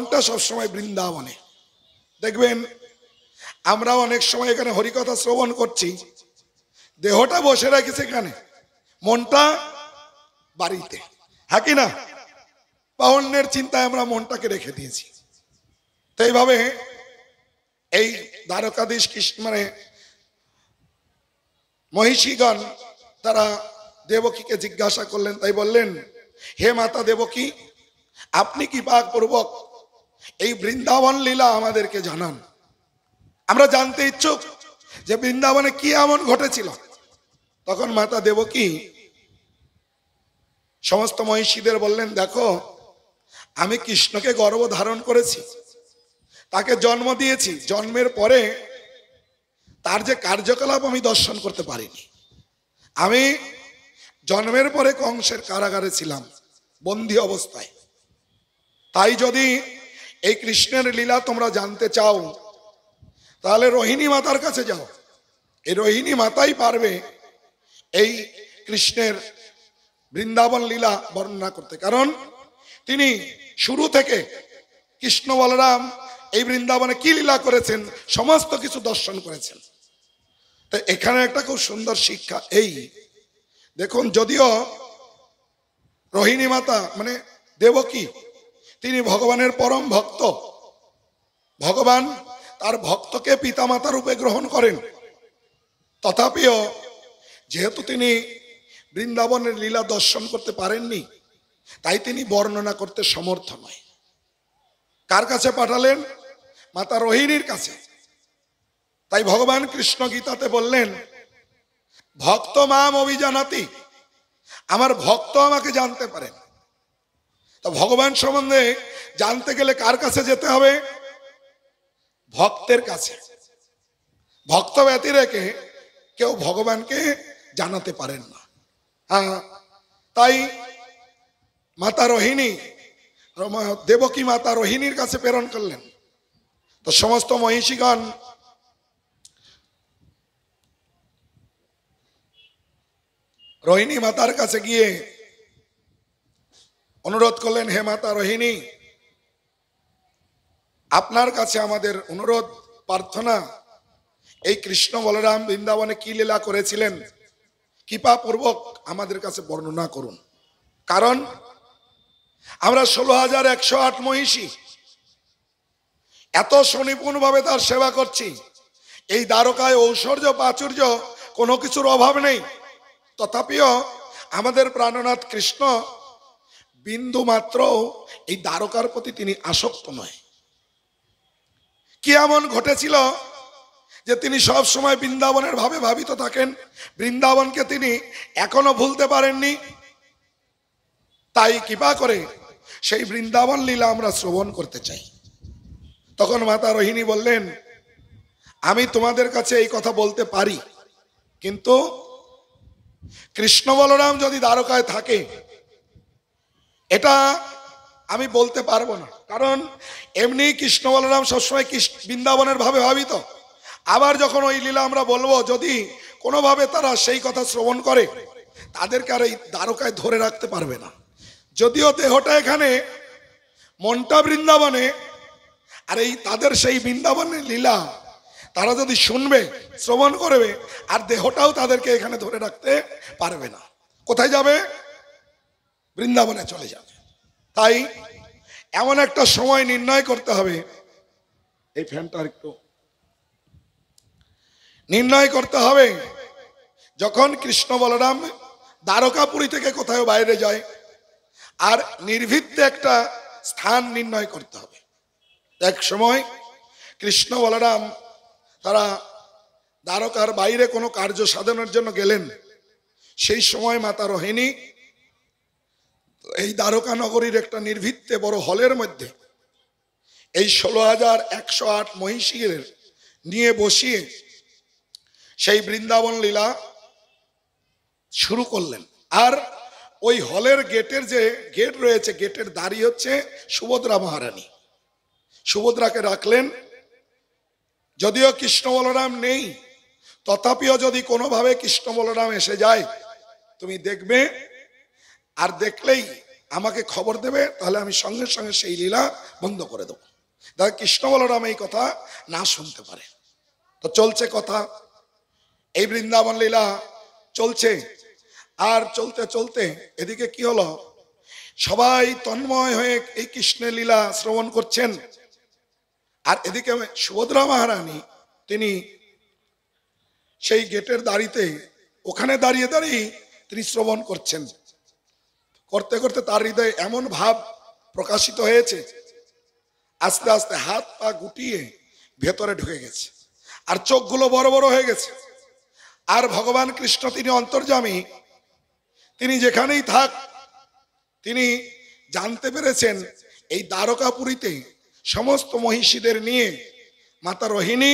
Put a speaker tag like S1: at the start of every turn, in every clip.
S1: মনটা সবসময় বৃন্দাবনে। দেখবেন আমরা অনেক সময় এখানে হরিকথা শ্রবণ করছি, দেহটা বসে রাখিছে এখানে, মনটা বাড়িতে, হ্যাঁ কি না? বা অন্যের চিন্তায় আমরা মনটাকে রেখে দিয়েছি। তো এইভাবে এই দ্বারকাধীশ কৃষ্ণ মানে মহিষীগণ তারা দেবকীকে জিজ্ঞাসা করলেন, তাই বললেন, হে মাতা দেবকী, আপনি কৃপা পূর্বক এই বৃন্দাবন লীলা আমাদেরকে জানান। আমরা জানতে ইচ্ছুক যে বৃন্দাবনে কি এমন ঘটেছিল। তখন মাতা দেবকী সমস্ত মহিষীদের বললেন, দেখো, আমি কৃষ্ণকে গর্ভ ধারণ করেছি, তাকে জন্ম দিয়েছি, জন্মের পরে তার যে কার্যকলাপ আমি দর্শন করতে পারিনি। আমি জন্মের পরে কংসের কারাগারে ছিলাম বন্দী অবস্থায়। তাই যদি এই কৃষ্ণের লীলা তোমরা জানতে চাও তাহলে রোহিণী মাতার কাছে যাও। এই রোহিণী মাতাই পারবে এই কৃষ্ণের বৃন্দাবন লীলা বর্ণনা করতে, কারণ তিনি শুরু থেকে কৃষ্ণ বলরাম এই বৃন্দাবনে কি লীলা করেছেন সমস্ত কিছু দর্শন করেছেন। তো এখানে একটা খুব সুন্দর শিক্ষা এই দেখুন, যদিও রোহিণী মাতা মানে দেবকী তিনি ভগবানের পরম ভক্ত, ভগবান তার ভক্তকে পিতামাতা রূপে গ্রহণ করেন, তথাপিও যেহেতু তিনি বৃন্দাবনের লীলা দর্শন করতে পারেননি, তাই তিনি বর্ণনা করতে সমর্থ নয়। কার কাছে পাঠালেন? মাতা রোহিণীর কাছে। তাই ভগবান কৃষ্ণ গীতাতে বললেন, ভক্ত মাম অভিজানাতি, আমার ভক্ত আমাকে জানতে পারেন। তো ভগবান সম্বন্ধে জানতে গেলে কার কাছে যেতে হবে? ভক্তের কাছে। ভক্ত ব্যতি রেখে কেউ ভগবানকে জানাতে পারেন না। হ্যাঁ, তাই মাতা রোহিণী দেবকী মাতা রোহিণীর কাছে প্রেরণ করলেন। তো সমস্ত মহিষীগণ রোহিণী মাতার কাছে গিয়ে অনুরোধ করলেন, হে মাতা রোহিণী, আপনার কাছে আমাদের অনুরোধ প্রার্থনা, এই কৃষ্ণ বলরাম বৃন্দাবনে কি লীলা করেছিলেন কৃপা পূর্বক আমাদের কাছে বর্ণনা করুন। কারণ আমরা 16,108 মহিষী এত সুনিপুণ ভাবে তার সেবা করছি, এই দ্বারকায় ঐশ্বর্য প্রাচুর্য কোনো কিছুর অভাব নেই, তথাপিও আমাদের প্রাণনাথ কৃষ্ণ বিন্দু মাত্র এই দ্বারকার প্রতি তিনি আসক্ত নয়। কি এমন ঘটেছিল যে তিনি সব সময় বৃন্দাবনের ভাবে ভাবিত থাকেন, বৃন্দাবনকে তিনি এখনো ভুলতে পারেননি। তাই কৃপা করে সেই বৃন্দাবন লীলা আমরা শ্রবণ করতে চাই। তখন মাতা রোহিণী বললেন, আমি তোমাদের কাছে এই কথা বলতে পারি, কিন্তু কৃষ্ণ বলরাম যদি দ্বারকায় থাকে এটা আমি বলতে পারবো না। কারণ এমনি কৃষ্ণ বলরাম সবসময় বৃন্দাবনের ভাবে ভাবিত। আবার যখন ওই লীলা আমরা বলবো, যদি কোনোভাবে তারা সেই কথা শ্রবণ করে, তাদেরকে আর এই দ্বারকায় ধরে রাখতে পারবে না। যদিও দেহটা এখানে, মনটা বৃন্দাবনে, আর এই তাদের সেই বৃন্দাবনের লীলা তারা যদি শুনবে, শ্রবণ করবে, আর দেহটাও তাদেরকে এখানে ধরে রাখতে পারবে না। কোথায় যাবে? বৃন্দাবনে চলে যাবে। তাই এমন একটা সময় নির্ণয় করতে হবে, এই ফ্যানটা একটু নির্ণয় করতে হবে, যখন কৃষ্ণ বলরাম দ্বারকাপুরী থেকে কোথাও বাইরে যায়, আর নির্ভীতে একটা স্থান নির্ণয় করতে হবে। এক সময় কৃষ্ণ বলরাম তারা দ্বারকার বাইরে কোনো কার্য সাধনের জন্য গেলেন। সেই সময় মাতা রোহিণী এই দ্বারকা নগরীর একটা নির্ভীতে বড় হলের মধ্যে এই 16,108 মহিষীর নিয়ে বসিয়ে সেই বৃন্দাবন লীলা শুরু করলেন। আর ওই হলের গেটের যে গেট রয়েছে, গেটের দাঁড়ি হচ্ছে সুভদ্রা মহারানী। সুভদ্রাকে রাখলেন। যদিও কৃষ্ণ বলরাম নেই, তথাপিও যদি কোনোভাবে কৃষ্ণ বলরাম এসে যায়, তুমি দেখবে, আর দেখলেই আমাকে খবর দেবে, তাহলে আমি সঙ্গে সঙ্গে সেই লীলা বন্ধ করে দেবো। দাদা কৃষ্ণ বলরাম এই কথা না শুনতে পারে। তো চলছে কথা, এই বৃন্দাবন লীলা চলছে। আর চলতে চলতে এদিকে কি হলো, সবাই তন্ময় হয়ে এই কৃষ্ণের লীলা শ্রবণ করছেন। আর এদিকে সুভদ্রা মহারানী তিনি সেই গেটের দাঁড়িতে ওখানে দাঁড়িয়ে দাঁড়িয়ে তিনি শ্রবণ করছেন। করতে করতে তার হৃদয়ে এমন ভাব প্রকাশিত হয়েছে, আস্তে আস্তে হাত পা গুটিয়ে ভেতরে ঢুকে গেছে, আর চোখগুলো বড় বড় হয়ে গেছে। আর ভগবান কৃষ্ণ তিনি অন্তর্যামী, তিনি যেখানেই থাক তিনি জানতে পেরেছেন এই দ্বারকাপুরীতে সমস্ত মহিষীদের নিয়ে মাতা রোহিণী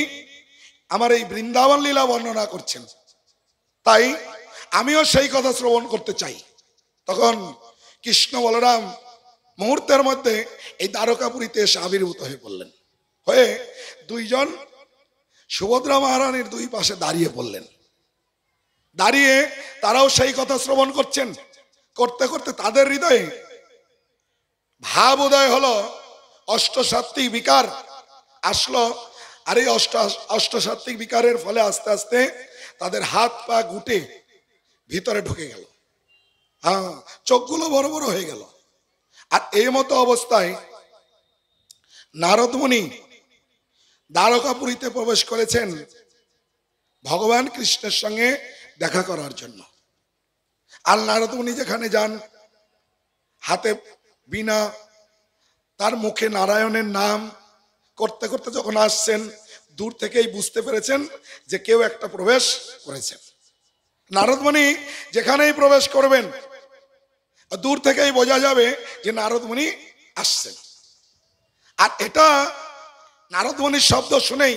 S1: আমার এই বৃন্দাবন লীলা বর্ণনা করছেন, তাই আমিও সেই কথা শ্রবণ করতে চাই। তখন কৃষ্ণ বলরাম মুহূর্তের মধ্যে এই দ্বারকাপুরীতে এসে আবির্ভূত হয়ে পড়লেন, হয়ে দুইজন সুভদ্রা মহারানীর দুই পাশে দাঁড়িয়ে পড়লেন। দাঁড়িয়ে তারাও সেই কথা শ্রবণ করছেন। করতে করতে তাদের হৃদয়ে ভাব উদয় হলো, অষ্টসাত্ত্বিক বিকার আসলো। আর এই অষ্টসাত্ত্বিক বিকারের ফলে আস্তে আস্তে তাদের হাত পা গুটে ভিতরে ঢুকে গেল, চোখগুলো বড় বড় হয়ে গেল। আর এই মতো অবস্থায় নারদ মুনি দ্বারকাপুরীতে প্রবেশ করেছেন ভগবান কৃষ্ণের সঙ্গে দেখা করার জন্য। আর নারদ মুনি যেখানে যান, হাতে বীণা, তার মুখে নারায়ণের নাম করতে করতে যখন আসছেন, দূর থেকেই বুঝতে পেরেছেন যে কেউ একটা প্রবেশ করেছেন। নারদ মুনি যেখানেই প্রবেশ করবেন দূর থেকেই বোঝা যাবে যে নারদ মুনি আসছেন। আর এটা নারদ মুনির শব্দ শুনেই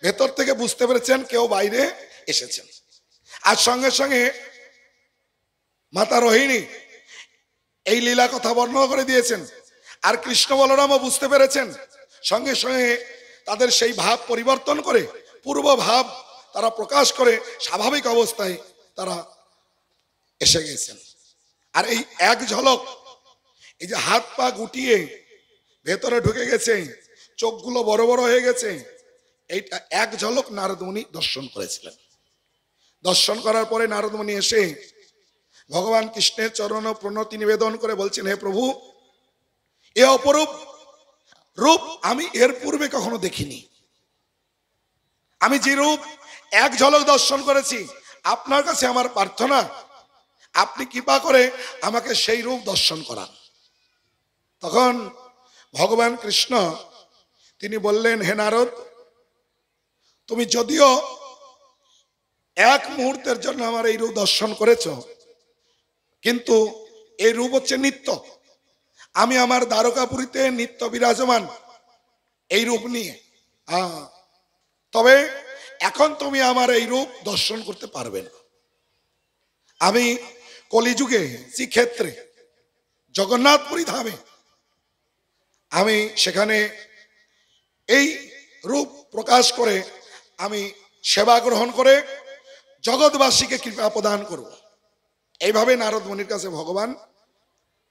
S1: ভেতর থেকে বুঝতে পেরেছেন কেউ বাইরে এসেছেন। আর সঙ্গে সঙ্গে মাতা রোহিণী এই লীলা কথা বর্ণনা করে দিয়েছেন। আর কৃষ্ণ বলরামও বুঝতে পেরেছেন, সঙ্গে সঙ্গে তাদের সেই ভাব পরিবর্তন করে পূর্ব ভাব তারা প্রকাশ করে স্বাভাবিক অবস্থায় তারা এসে গেছেন। আর এই এক ঝলক, এই যে হাত পা গুটিয়ে ভেতরে ঢুকে গেছে, চোখগুলো বড় বড় হয়ে গেছে, এইটা এক ঝলক নারদ মুনি দর্শন করেছিলেন। দর্শন করার পরে নারদ মুনি এসে ভগবান কৃষ্ণের চরণ প্রণতি নিবেদন করে বলছেন, হে প্রভু, এ অপরূপ রূপ আমি এর পূর্বে কখনো দেখিনি। আমি যে রূপ এক ঝলক দর্শন করেছি, আপনার কাছে আমার প্রার্থনা আপনি কৃপা করে আমাকে সেই রূপ দর্শন করান। তখন ভগবান কৃষ্ণ তিনি বললেন, হে নারদ, তুমি যদিও এক মুহূর্তের জন্য আমার এই রূপ দর্শন করেছ, কিন্তু এই রূপ হচ্ছে নিত্য। আমি আমার দ্বারকাপুরীতে নিত্য বিরাজমান এই রূপ নিয়ে। তবে এখন তুমি আমার এই রূপ দর্শন করতে পারবে না। আমি কলিযুগে শ্রীক্ষেত্রে জগন্নাথপুরী ধামে আমি সেখানে এই রূপ প্রকাশ করে আমি সেবা গ্রহণ করে জগৎবাসীকে কৃপা প্রদান করব। এইভাবে নারদ মুনির কাছে ভগবান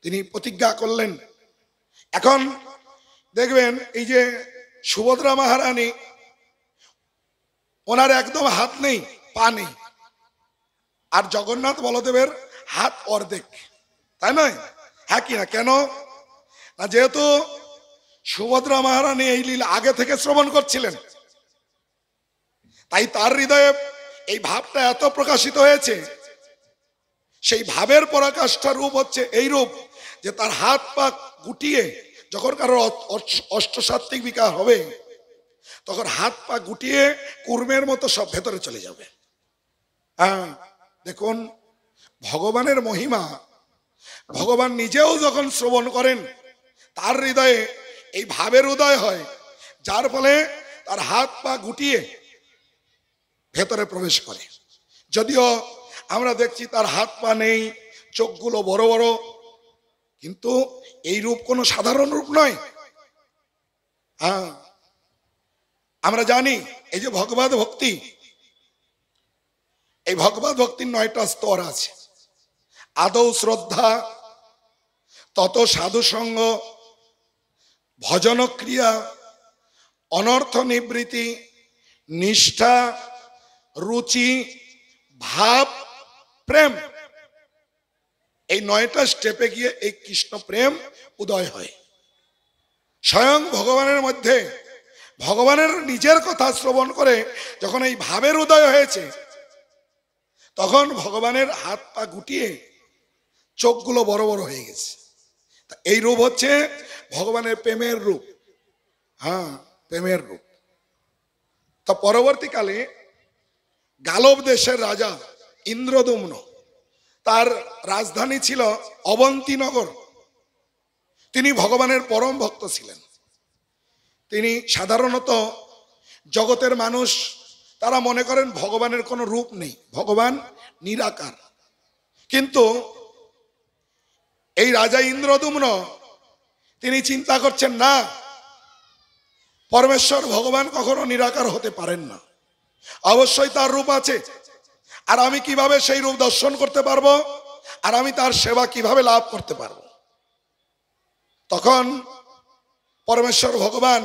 S1: তিনি প্রতিজ্ঞা করলেন। এখন দেখবেন এই যে সুভদ্রা মহারানী, ওনার একদম হাত নেই, পা নেই, আর জগন্নাথ বলদেবের হাত অর্ধেক, তাই নয়? হ্যাঁ কি না? কেন না, যেহেতু সুভদ্রা মহারানী এই লীলা আগে থেকে শ্রবণ করছিলেন, তাই তার হৃদয়ে এই ভাবটা এত প্রকাশিত হয়েছে। সেই ভাবের পরাকাষ্ঠা রূপ হচ্ছে এই রূপ যে তার হাত পা গুটিয়ে যখন কারোর অষ্টসাত্ত্বিক বিকার হবে, তখন হাত পা গুটিয়ে কুর্মের মতো সব ভেতরে চলে যাবে। দেখুন ভগবানের মহিমা, ভগবান নিজেও যখন শ্রবণ করেন তার হৃদয়ে এই ভাবের উদয় হয়, যার ফলে তার হাত পা গুটিয়ে ভেতরে প্রবেশ করে। যদিও আমরা দেখছি তার হাত পা নেই, চোখগুলো বড় বড়, কিন্তু এই রূপ কোনো সাধারণ রূপ নয়। আমরা জানি এই যে ভগবত ভক্তি, এই ভগবত ভক্তির 9টা স্তর আছে। আদৌ শ্রদ্ধা, তত সাধুসঙ্গ, ভজন ক্রিয়া, অনর্থ নিবৃত্তি, নিষ্ঠা, রুচি, ভাব, প্রেম, এই 9টা স্টেপে গিয়ে এই কৃষ্ণ প্রেম উদয় হয়। স্বয়ং ভগবানের মধ্যে ভগবানের নিজের কথা শ্রবণ করে যখন এই ভাবের উদয় হয়েছে, তখন ভগবানের হাত পা গুটিয়ে চোখগুলো বড় বড় হয়ে গেছে। এই রূপ হচ্ছে ভগবানের প্রেমের রূপ। হ্যাঁ, প্রেমের রূপ। তা পরবর্তীকালে গালব দেশের রাজা ইন্দ্রদুম্ন, তার রাজধানী ছিল অবন্তীনগর। তিনি ভগবানের পরম ভক্ত ছিলেন। তিনি সাধারণত জগতের মানুষ তারা মনে করেন ভগবানের কোনো রূপ নেই, ভগবান নিরাকার। কিন্তু এই রাজা ইন্দ্রদুম্ন তিনি চিন্তা করছেন, না, পরমেশ্বর ভগবান কখনো নিরাকার হতে পারেন না, অবশ্যই তার রূপ আছে। আর আমি কিভাবে সেই রূপ দর্শন করতে পারবো, আর আমি তার সেবা কিভাবে লাভ করতে পারবো? তখন পরমেশ্বর ভগবান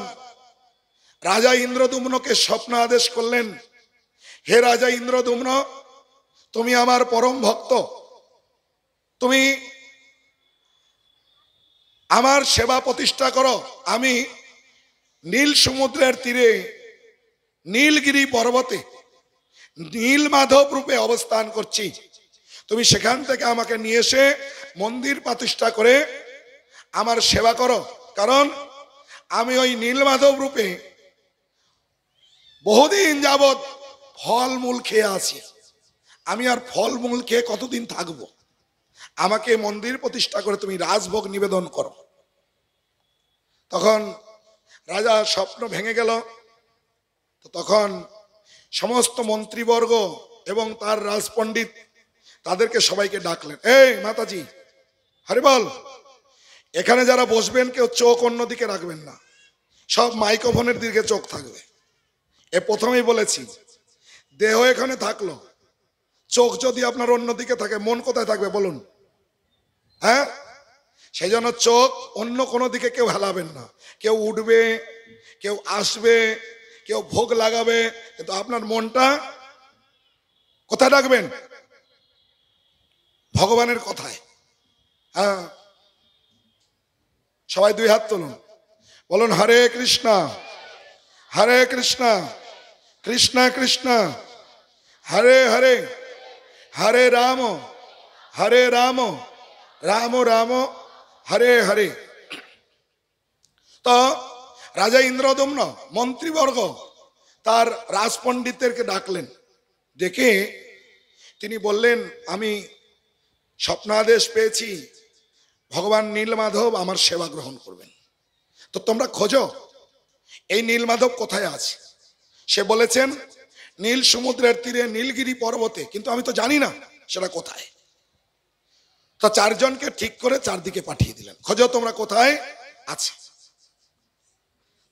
S1: রাজা ইন্দ্রদুম্নকে স্বপ্ন আদেশ করলেন, হে রাজা ইন্দ্রদুম্ন, তুমি আমার পরম ভক্ত, তুমি আমার সেবা প্রতিষ্ঠা করো। আমি নীল সমুদ্রের তীরে নীলগিরি পর্বতে নীল মাধব রূপে অবস্থান করছি, তুমি সেখান থেকে আমাকে নিয়ে এসে মন্দির প্রতিষ্ঠা করে আমার সেবা করো। কারণ আমি ওই নীল মাধব রূপে বহুদিন যাবৎ ফলমূল খেয়ে আছি, আমি আর ফলমূল খেয়ে কতদিন থাকবো? আমাকে মন্দির প্রতিষ্ঠা করে তুমি রাজভোগ নিবেদন করো। তখন রাজা স্বপ্ন ভেঙে গেল। তখন সমস্ত মন্ত্রীবর্গ এবং তার রাজপণ্ডিত তাদেরকে সবাইকে ডাকলেন, এই মাতাজি, হরি বল, এখানে যারা বসবেন কেউ চোখ অন্যদিকে রাখবেন না, সব মাইক্রোফোনের দিকে চোখ থাকবে। এ প্রথমেই বলেছি, দেহ এখানে থাকলো, চোখ যদি আপনার অন্যদিকে থাকে, মন কোথায় থাকবে বলুন? হ্যাঁ, সেই জন্য চোখ অন্য কোনো দিকে কেউ হেলাবেন না। কেউ উঠবে, কেউ আসবে, কেউ ভোগ লাগাবে, কিন্তু আপনার মনটা কোথায় রাখবেন? ভগবানের কথায়। হ্যাঁ, সবাই দুই হাত তুলুন, বলুন হরে কৃষ্ণ হরে কৃষ্ণ কৃষ্ণ কৃষ্ণ হরে হরে, হরে রাম রাম রাম হরে হরে। তো রাজা ইন্দ্রদম্ন মন্ত্রীবর্গ তার রাজপণ্ডিতদেরকে ডাকলেন, ডেকে তিনি বললেন, আমি স্বপ্নাদেশ পেয়েছি, ভগবান নীলমাধব আমার সেবা গ্রহণ করবেন। তো তোমরা খোঁজো এই নীলমাধব কোথায় আছে। সে বলেছেন নীল সমুদ্রের তীরে নীলগিরি পর্বতে, কিন্তু আমি তো জানি না সেটা কোথায়। তো 4 জনকে ঠিক করে চারদিকে পাঠিয়ে দিলেন, খোঁজো তোমরা কোথায় আছে।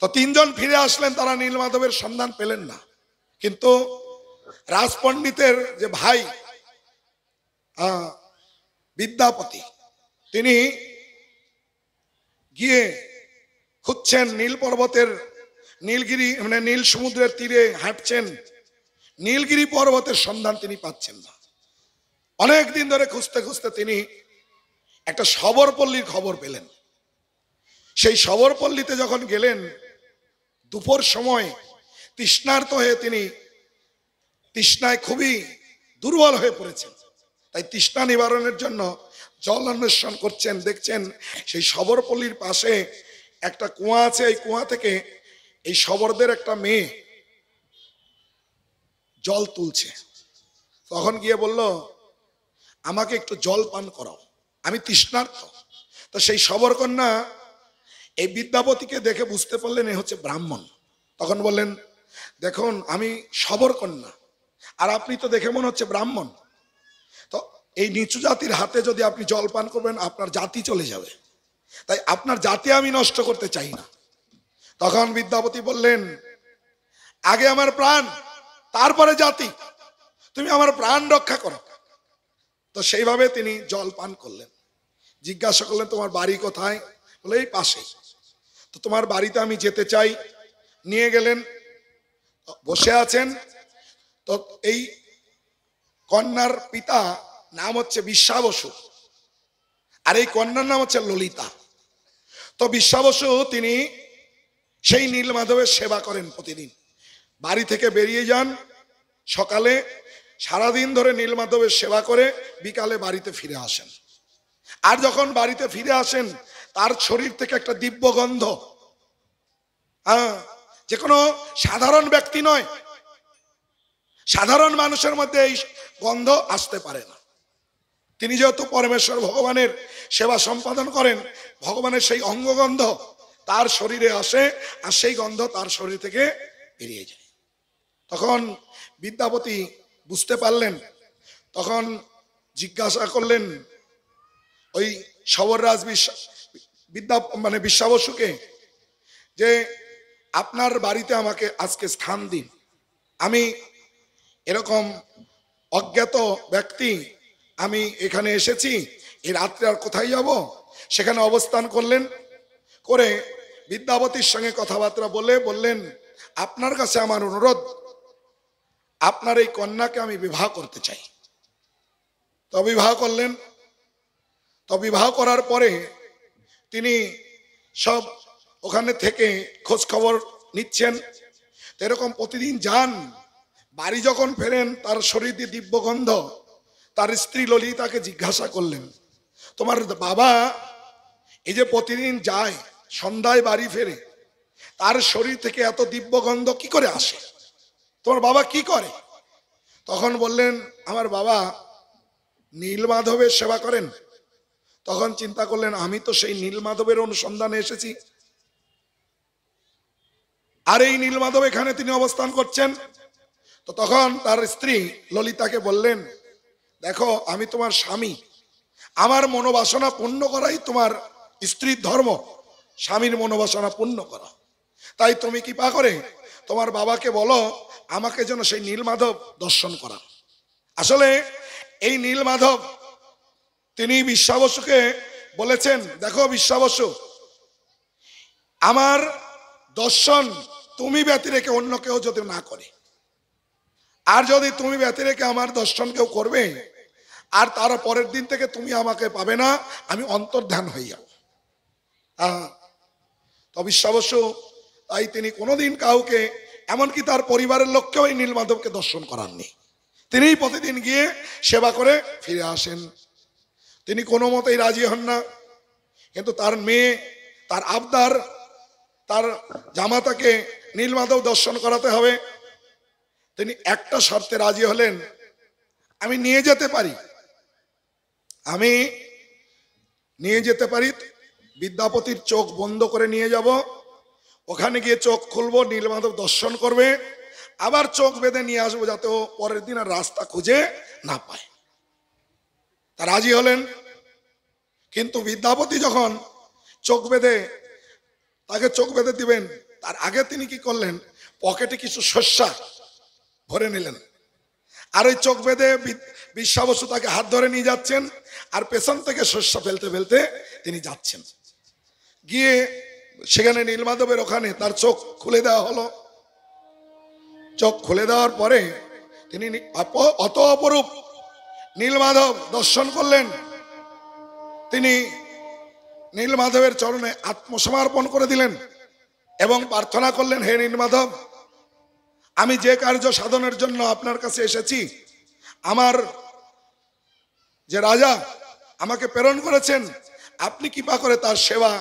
S1: তো 3 জন ফিরে আসলেন, তারা নীলমাধবের সন্ধান পেলেন না। কিন্তু রাজপণ্ডিতের যে ভাই বিদ্যাপতি, তিনি গিয়ে খুঁজছেন নীল পর্বতের, নীলগিরি মানে নীল সমুদ্রের তীরে হাঁটছেন, নীলগিরি পর্বতের সন্ধান তিনি পাচ্ছেন না। অনেক দিন ধরে খুঁজতে খুঁজতে তিনি একটা শবরপল্লীর খবর পেলেন। সেই শবরপল্লীতে যখন গেলেন, দুপুর সময় তৃষ্ণার্ত হয়ে তিনি তৃষ্ণায় খুবই দুর্বল হয়ে পড়েছেন। তাই তৃষ্ণা নিবারণের জন্য জল অন্বেষণ করছেন। দেখছেন সেই শবরপল্লীর পাশে একটা কুয়া আছে, এই কুয়া থেকে এই শবরদের একটা মেয়ে জল তুলছে। তখন গিয়ে বলল, আমাকে একটু জল পান করাও, আমি তৃষ্ণার্ত। তো সেই শবরকন্যা এই বিদ্যাপতিকে দেখে বুঝতে পারলেন এ হচ্ছে ব্রাহ্মণ। তখন বললেন, দেখুন আমি শবরকন্যা, আর আপনি তো দেখে মনে হচ্ছে ব্রাহ্মণ, তো এই নিচু জাতির হাতে যদি আপনি জল পান করবেন আপনার জাতি চলে যাবে, তাই আপনার জাতি আমি নষ্ট করতে চাই না। তখন বিদ্যাপতি বললেন, আগে আমার প্রাণ, তারপরে জাতি, তুমি আমার প্রাণ রক্ষা করো। তো সেইভাবে তিনি জল পান করলেন। জিজ্ঞাসা করলেন তোমার বাড়ি কোথায়? বলে এই পাশে। তো তোমার বাড়িতে আমি যেতে চাই। নিয়ে গেলেন, বসে আছেন। তো এই কন্যার পিতা নাম হচ্ছে বিশ্বা বসু, আর এই কন্যার নাম হচ্ছে ললিতা। তো বিশ্বা বসু তিনি সেই নীলমাধবের সেবা করেন প্রতিদিন। বাড়ি থেকে বেরিয়ে যান সকালে, সারাদিন ধরে নীলমাধবের সেবা করে বিকালে বাড়িতে ফিরে আসেন। আর যখন বাড়িতে ফিরে আসেন তার শরীর থেকে একটা দিব্য গন্ধ, যে কোনো সাধারণ ব্যক্তি নয়, সাধারণ মানুষের মধ্যে এই গন্ধ আসতে পারে না। তিনি যেহেতু পরমেশ্বর ভগবানের সেবা সম্পাদন করেন, ভগবানের সেই অঙ্গগন্ধ তার শরীরে আসে, আর সেই গন্ধ তার শরীর থেকে বেরিয়ে যায়। তখন বিদ্যাপতি বুঝতে পারলেন, তখন জিজ্ঞাসা করলেন ওই সবররাজ বিশ্বা বসুকে যে আপনার বাড়িতে আমাকে আজকে স্থান দিন, আমি এরকম অজ্ঞাত ব্যক্তি, আমি এখানে এসেছি, এই রাত্রে আর কোথায় যাব? সেখানে অবস্থান করলেন। করে বিদ্যাপতির সঙ্গে কথাবার্তা বলে বললেন, আপনার কাছে আমার অনুরোধ, আপনার এই কন্যাকে আমি বিবাহ করতে চাই। তো বিবাহ করলেন। তো বিবাহ করার পরে তিনি সব ওখানে থেকে খোঁজ খবর নিচ্ছেন। এরকম প্রতিদিন যান, বাড়ি যখন ফেরেন তার শরীর দিয়ে দিব্যগন্ধ। তার স্ত্রী ললিতাকে জিজ্ঞাসা করলেন, তোমার বাবা এই যে প্রতিদিন যায়, সন্ধ্যায় বাড়ি ফেরে, তার শরীর থেকে এত দিব্যগন্ধ কি করে আসে? তোমার বাবা কি করে? তখন বললেন, আমার বাবা নীলমাধবের সেবা করেন। তখন চিন্তা করলেন, আমি তো সেই নীলমাধবের অনুসন্ধানে এসেছি, আর এই নীলমাধব এখানে তিনি অবস্থান করছেন। তো তখন তার স্ত্রী ললিতাকে বললেন, দেখো আমি তোমার স্বামী, আমার মনোবাসনা পূর্ণ করাই তোমার স্ত্রীর ধর্ম, স্বামীর মনোবাসনা পূর্ণ করা। তাই তুমি কৃপা করে তোমার বাবাকে বলো আমাকে যেন সেই নীলমাধব দর্শন করা। আসলে এই নীলমাধব তিনি বিশ্বা বসুকে বলেছেন, দেখো বিশ্বা বসু, আমার দর্শন তুমি ব্যতি রেখে অন্য কেউ যদি না করে, আর যদি তুমি ব্যতি রেখে আমার দর্শন কেউ করবে, আর তার পরের দিন থেকে তুমি আমাকে পাবে না, আমি অন্তর্ধান হয়ে যাব। তো বিশ্বা বসু তাই তিনি কোনোদিন কাউকে, এমনকি তার পরিবারের লোককেও এই নীলমাধবকে দর্শন করাননি। তিনিই প্রতিদিন গিয়ে সেবা করে ফিরে আসেন। তিনি কোনো মতেই রাজি হন না, কিন্তু তার মেয়ে, তার আবদার, তার জামাতাকে নীলমাধব দর্শন করাতে হবে। তিনি একটা শর্তে রাজি হলেন, আমি নিয়ে যেতে পারি, আমি নিয়ে যেতে পারি, বিদ্যাপতির চোখ বন্ধ করে নিয়ে যাব, ওখানে গিয়ে চোখ খুলবো, নীলমাধব দর্শন করবে, আবার চোখ বেঁধে নিয়ে আসবো, যাতে ও পরের দিন আর রাস্তা খুঁজে না পায়। তা রাজি হলেন। কিন্তু বিদ্যাপতি যখন চোখ বেঁধে, তাকে চোখ বেঁধে দিবেন, তার আগে তিনি কি করলেন, পকেটে কিছু শস্যা ভরে নিলেন, আর ওই চোখ বেঁধে বিশ্বা বসু তাকে হাত ধরে নিয়ে যাচ্ছেন, আর পেছন থেকে শস্য ফেলতে ফেলতে তিনি যাচ্ছেন। গিয়ে সেখানে নীলমাধবের ওখানে তার চোখ খুলে দেওয়া হলো। চোখ খুলে দেওয়ার পরে তিনি অত অপরূপ নীলমাধব দর্শন করলেন। তিনি নীলমাধবের চরণে আত্মসমর্পণ করে দিলেন এবং প্রার্থনা করলেন, হে নীলমাধব, আমি যে কার্য সাধনের জন্য আপনার কাছে এসেছি, আমার যে রাজা আমাকে প্রেরণ করেছেন, আপনি কৃপা করে তার সেবা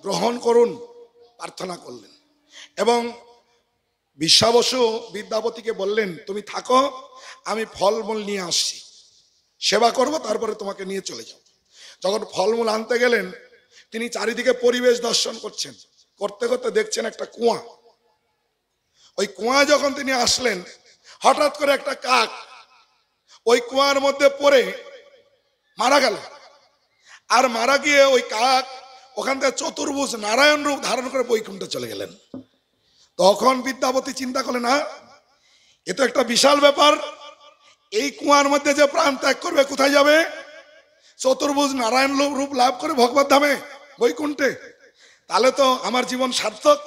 S1: গ্রহণ করুন, প্রার্থনা করলেন। এবং বিশ্বা বসু বিদ্যাপতিকে বললেন, তুমি থাকো, আমি ফলমূল নিয়ে আসছি, সেবা করব, তারপরে তোমাকে নিয়ে চলে যাও। যখন ফলমূল আনতে গেলেন, তিনি চারিদিকে পরিবেশ দর্শন করছেন, করতে করতে দেখছেন একটা কুয়া। ওই কুয়া যখন তিনি আসলেন, হঠাৎ করে একটা কাক ওই কুয়ার মধ্যে পড়ে মারা গেল। আর মারা গিয়ে ওই কাক ওখান থেকে চতুর্ভুজ নারায়ণ রূপ ধারণ করে বৈকুণ্ঠে চলে গেলেন। তখন বিদ্যাপতি চিন্তা করলেন, না, এ তো একটা বিশাল ব্যাপার, এই কুয়ার মধ্যে যে প্রাণ ত্যাগ করবে কোথায় যাবে? চতুর্ভুজ নারায়ণ রূপ লাভ করে ভগবত ধামে বৈকুণ্ঠে, তাহলে তো আমার জীবন সার্থক।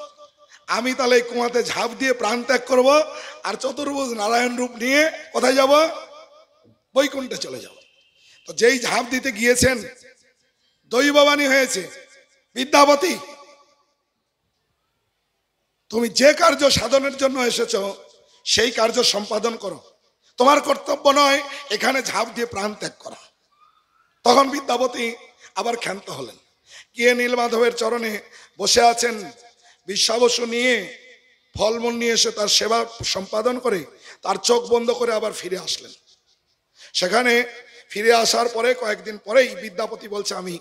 S1: আমি তাহলে এই কুয়াতে ঝাঁপ দিয়ে প্রাণ ত্যাগ করবো, আর চতুর্ভুজ নারায়ণ রূপ নিয়ে কোথায় যাব? বৈকুণ্ঠে চলে যাব। তো যেই ঝাঁপ দিতে গিয়েছেন দৈববাণী হয়েছে, বিদ্যাপতি তুমি যে কার্য সাধনের জন্য এসেছো সেই কার্য সম্পাদন করো, তোমার কর্তব্য নয় এখানে ঝাঁপ দিয়ে প্রাণ ত্যাগ করা। তখন বিদ্যাপতি আবার ক্ষান্ত হলেন, গিয়ে নীলমাধবের চরণে বসে আছেন। বিশ্বাবসু নিয়ে ফলমূল নিয়ে এসে তার সেবা সম্পাদন করে তার চোখ বন্ধ করে আবার ফিরে আসলেন। সেখানে ফিরে আসার পরে কয়েকদিন পরেই বিদ্যাপতি বলছে আমি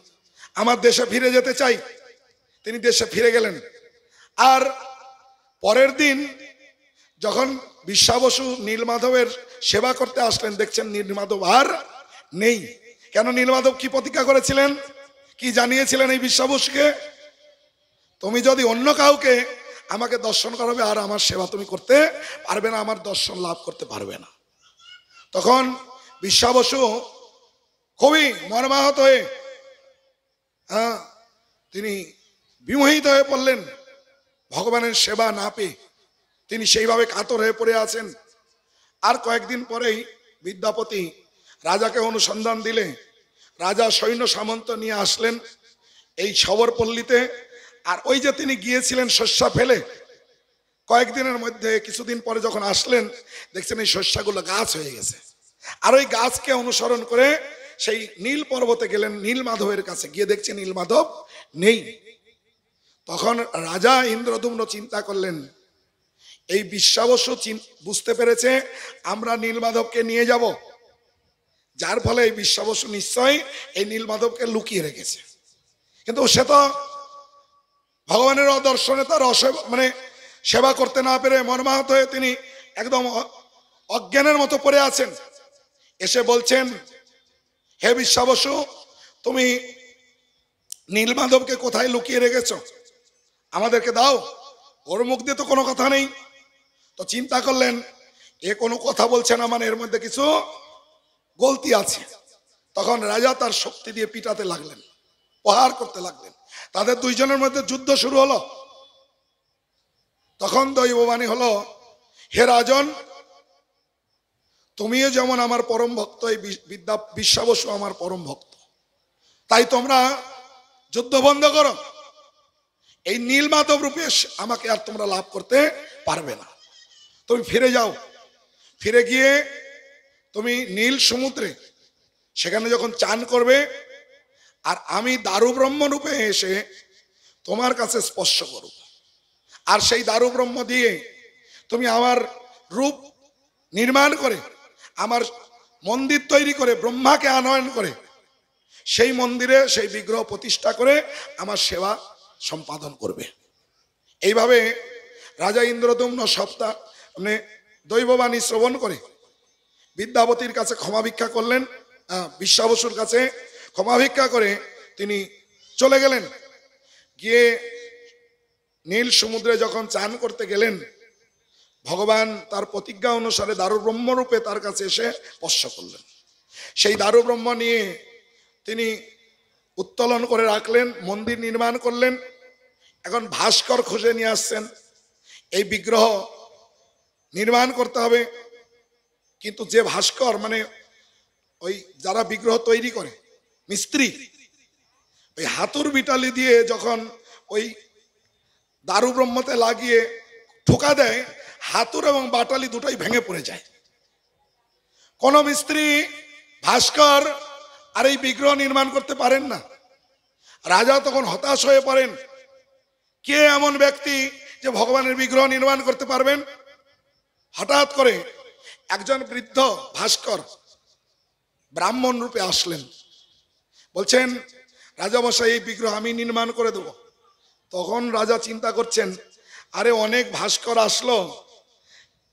S1: আমার দেশে ফিরে যেতে চাই। তিনি দেশে ফিরে গেলেন। আর পরের দিন যখন বিশ্বাবসু নীলমাধবের সেবা করতে আসলেন, দেখছেন নীলমাধব আর নেই। কেন? নীলমাধব কি প্রতিজ্ঞা করেছিলেন, কি জানিয়েছিলেন এই বিশ্বাবসুকে? তুমি যদি অন্য কাউকে আমাকে দর্শন করাবে আর আমার সেবা তুমি করতে পারবে না, আমার দর্শন লাভ করতে পারবে না। তখন বিশ্বাবসু খুবই মর্মাহত হয়ে তিনি বিমোহিত হয়ে পড়লেন। ভগবানের সেবা না পেয়ে তিনি সেইভাবে কাতর হয়ে পড়ে আছেন। আর কয়েকদিন পরেই বিদ্যাপতি রাজাকে অনুসন্ধান দিলে রাজা সৈন্য সামন্ত নিয়ে আসলেন এই শবরপল্লীতে। আর ওই যে তিনি গিয়েছিলেন শস্য ফেলে, কয়েকদিনের মধ্যে কিছুদিন পরে যখন আসলেন দেখছেন এই শস্যগুলো গাছ হয়ে গেছে। আর ওই গাছকে অনুসরণ করে সেই নীল পর্বতে গেলেন, নীলমাধবের কাছে গিয়ে দেখছেন নীলমাধব নেই। তখন রাজা ইন্দ্রদুম্ন চিন্তা করলেন, এই বিশ্বাবসু বুঝতে পেরেছে আমরা নীলমাধবকে নিয়ে যাব, যার ফলে এই বিশ্বাবসু নিশ্চয়ই এই নীলমাধবকে লুকিয়ে রেখেছে। কিন্তু সে তো ভগবানের দর্শনে তার সেবা করতে না পেরে মর্মাহত হয়ে তিনি একদম অজ্ঞানের মতো পড়ে আছেন। এসে বলছেন, হে বিশ্বাবসু, তুমি নীলমাধবকে কোথায় লুকিয়ে রেখেছ? আমাদেরকে দাও, ওর মুখ দিয়ে তো কোনো কথা নেই। তো চিন্তা করলেন এ কোনো কথা বলছে না, মানে এর মধ্যে কিছু গলতি আছে। তখন রাজা তার শক্তি দিয়ে পিটাতে লাগলেন, প্রহার করতে লাগলেন। তাদের দুইজনের মধ্যে যুদ্ধ শুরু হলো। তখন দৈববাণী হলো, হে রাজন, তুমিও যেমন আমার পরম ভক্ত, এই বিশ্বাবসু আমার পরম ভক্ত, তাই তোমরা যুদ্ধ বন্ধ করো। এই নীলমাধব রূপে আমাকে আর তোমরা লাভ করতে পারবে না। তুমি ফিরে যাও, ফিরে গিয়ে তুমি নীল সমুদ্রে সেখানে যখন চান করবে, আর আমি দারু ব্রহ্ম রূপে এসে তোমার কাছে স্পর্শ করব, আর সেই দারু ব্রহ্ম দিয়ে তুমি আমার রূপ নির্মাণ করে আমার মন্দির তৈরি করে ব্রহ্মাকে আনয়ন করে সেই মন্দিরে সেই বিগ্রহ প্রতিষ্ঠা করে আমার সেবা সম্পাদন করবে। এইভাবে রাজা ইন্দ্রদুম্ন দৈববাণী শ্রবণ করে বিদ্যাপতির কাছে ক্ষমা ভিক্ষা করলেন, বিশ্বাবসুর কাছে ক্ষমা ভিক্ষা করে তিনি চলে গেলেন। গিয়ে নীল সমুদ্রে যখন চান করতে গেলেন, ভগবান তার প্রতিজ্ঞা অনুসারে দারু ব্রহ্মরূপে তার কাছে এসে স্পর্শ করলেন। সেই দারু ব্রহ্ম নিয়ে তিনি উত্তোলন করে রাখলেন, মন্দির নির্মাণ করলেন। এখন ভাস্কর খুঁজে নিয়ে আসছেন, এই বিগ্রহ নির্মাণ করতে হবে। কিন্তু যে ভাস্কর ওই যারা বিগ্রহ তৈরি করে মিস্ত্রি, ওই হাতুর বিটালি দিয়ে যখন ওই দারু ব্রহ্মতে লাগিয়ে ঠোকা দেয়, হাতুর এবং বাটালি দুটোই ভেঙে পড়ে যায়। কোন মিস্ত্রি ভাস্কর আর এই বিগ্রহ নির্মাণ করতে পারেন না। রাজা তখন হতাশ হয়ে পড়েন, কে এমন ব্যক্তি যে ভগবানের বিগ্রহ নির্মাণ করতে পারবেন? হঠাৎ করে একজন বৃদ্ধ ভাস্কর ব্রাহ্মণ রূপে আসলেন, বলছেন রাজামশাই এই বিগ্রহ আমি নির্মাণ করে দেব। তখন রাজা চিন্তা করছেন, আরে অনেক ভাস্কর আসলো,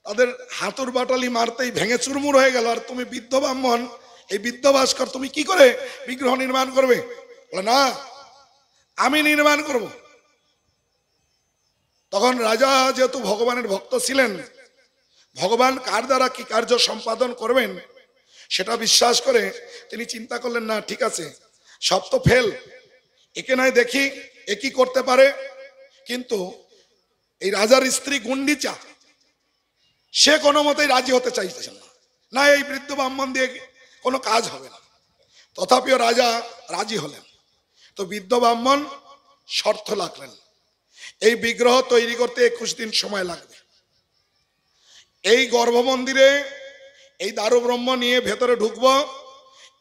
S1: তাদের হাতুর বাটালি মারতেই ভেঙে চুরমুর হয়ে গেল, আর তুমি বৃদ্ধ ব্রাহ্মণ, এই বৃদ্ধ ভাস্কর তুমি কি করে বিগ্রহ নির্মাণ করবে? বলে না, আমি নির্মাণ করব। তখন রাজা যেহেতু ভগবানের ভক্ত ছিলেন, ভগবান কার দ্বারা কি কার্য সম্পাদন করবেন সেটা বিশ্বাস করে তিনি চিন্তা করলেন, না ঠিক আছে, সব তো ফেল, একে নয় দেখি এ কি করতে পারে। কিন্তু এই রাজার স্ত্রী গুন্ডিচা, সে কোনো মতেই রাজি হতে চাইতেছেন না, না এই বৃদ্ধ ব্রাহ্মণ দিয়ে কোনো কাজ হবে না। তথাপিও রাজা রাজি হলেন। তো বৃদ্ধ ব্রাহ্মণ শর্ত রাখলেন, এই বিগ্রহ তৈরি করতে 21 দিন সময় লাগবে। এই গর্ভমন্দিরে এই দারু ব্রহ্ম নিয়ে ভেতরে ঢুকবো,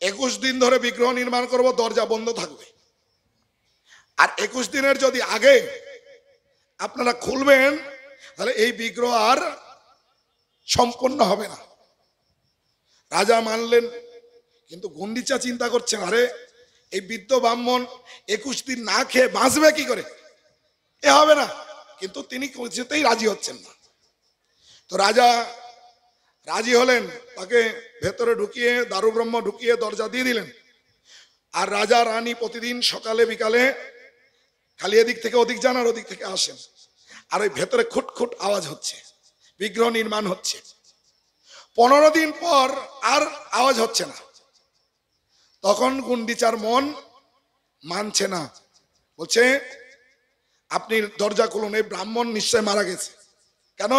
S1: 21 দিন ধরে বিগ্রহ নির্মাণ করব, দরজা বন্ধ থাকবে। আর 21 দিনের যদি আগে আপনারা খুলবেন, তাহলে এই বিগ্রহ আর সম্পন্ন হবে না। রাজা মানলেন, কিন্তু গুন্ডিচা চিন্তা করছেন, আরে এই বৃদ্ধ ব্রাহ্মণ 21 দিন না খেয়ে বাঁচবে কি করে, এ হবে না। কিন্তু তিনি কিছুতেই রাজি হচ্ছেন না। তো রাজা রাজি হলেন, তাকে ভেতরে ঢুকিয়ে দারু ব্রহ্ম ঢুকিয়ে দরজা দিয়ে দিলেন। আর রাজা রানী প্রতিদিন সকালে বিকালে খালি এদিক থেকে ওদিক যান আর ওদিক থেকে আসেন, আর ওই ভেতরে খুটখুট আওয়াজ হচ্ছে, বিগ্রহ নির্মাণ হচ্ছে। 15 দিন পর আর আওয়াজ হচ্ছে না। তখন গুন্ডিচার মন মানছে না, বলছে আপনি দরজা খুলুন, এই ব্রাহ্মণ নিশ্চয় মারা গেছে। কেন?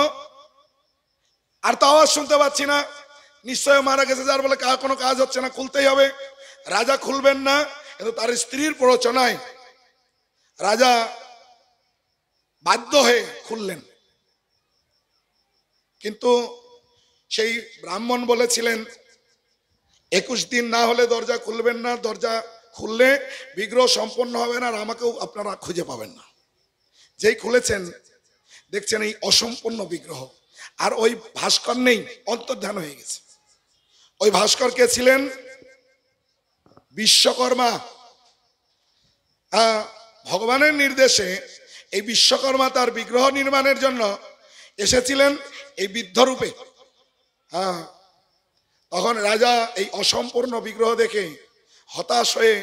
S1: আর তো আওয়াজ শুনতে পাচ্ছি না, নিশ্চয় মারা গেছে, যার বলে কোনো কাজ হচ্ছে না, খুলতেই হবে। রাজা খুলবেন না, কিন্তু তার স্ত্রীর প্ররোচনায় রাজা বাধ্য হয়ে খুললেন। কিন্তু সেই ব্রাহ্মণ বলেছিলেন 21 দিন না হলে দরজা খুলবেন না, দরজা খুললে বিগ্রহ সম্পন্ন হবে না, আর আমাকেও আপনারা খুঁজে পাবেন না। যেই খুলেছেন দেখছেন এই অসম্পূর্ণ বিগ্রহ, আর ওই ভাস্কর নেই, অন্তর্ধান হয়ে গেছে। ওই ভাস্কর কে ছিলেন? বিশ্বকর্মা। ভগবানের নির্দেশে এই বিশ্বকর্মা তার বিগ্রহ নির্মাণের জন্য এসেছিলেন এই বৃদ্ধ রূপে। তখন রাজা এই অসম্পূর্ণ বিগ্রহ দেখে হতাশ হয়ে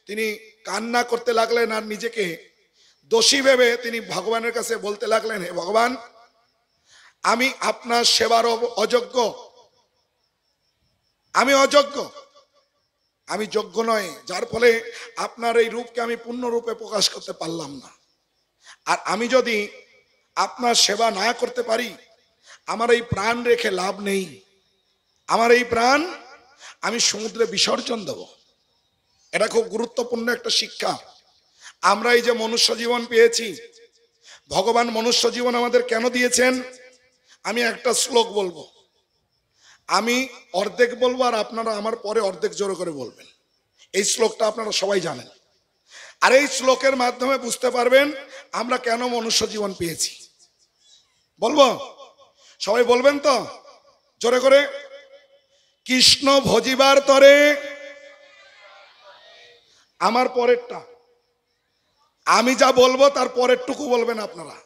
S1: তিনি কান্না করতে লাগলেন, আর নিজেকে দোষী ভেবে তিনি ভগবানের কাছে বলতে লাগলেন, হে ভগবান, আমি আপনার সেবার অযোগ্য, আমি অযোগ্য, আমি যোগ্য নয়, যার ফলে আপনার এই রূপকে আমি পূর্ণরূপে প্রকাশ করতে পারলাম না। আর আমি যদি আপনার সেবা না করতে পারি, আমার এই প্রাণ রেখে লাভ নেই, আমার এই প্রাণ আমি সমুদ্রে বিসর্জন দেব। এটা খুব গুরুত্বপূর্ণ একটা শিক্ষা। আমরা এই যে মনুষ্য জীবন পেয়েছি, ভগবান মনুষ্য জীবন আমাদের কেন দিয়েছেন? আমি একটা শ্লোক বলবো, আমি অর্ধেক বলবো, আর আপনারা আমার পরে অর্ধেক জোরে করে বলবেন। এই শ্লোকটা আপনারা সবাই জানেন, আর এই শ্লোকের মাধ্যমে বুঝতে পারবেন আমরা কেন মনুষ্য জীবন পেয়েছি। বলবো? সবাই বলবেন তো জোরে করে? কৃষ্ণ ভজিবার তরে, আমার পরেরটা আমি যা বলবো তার পরের টুকু বলবেন আপনারা।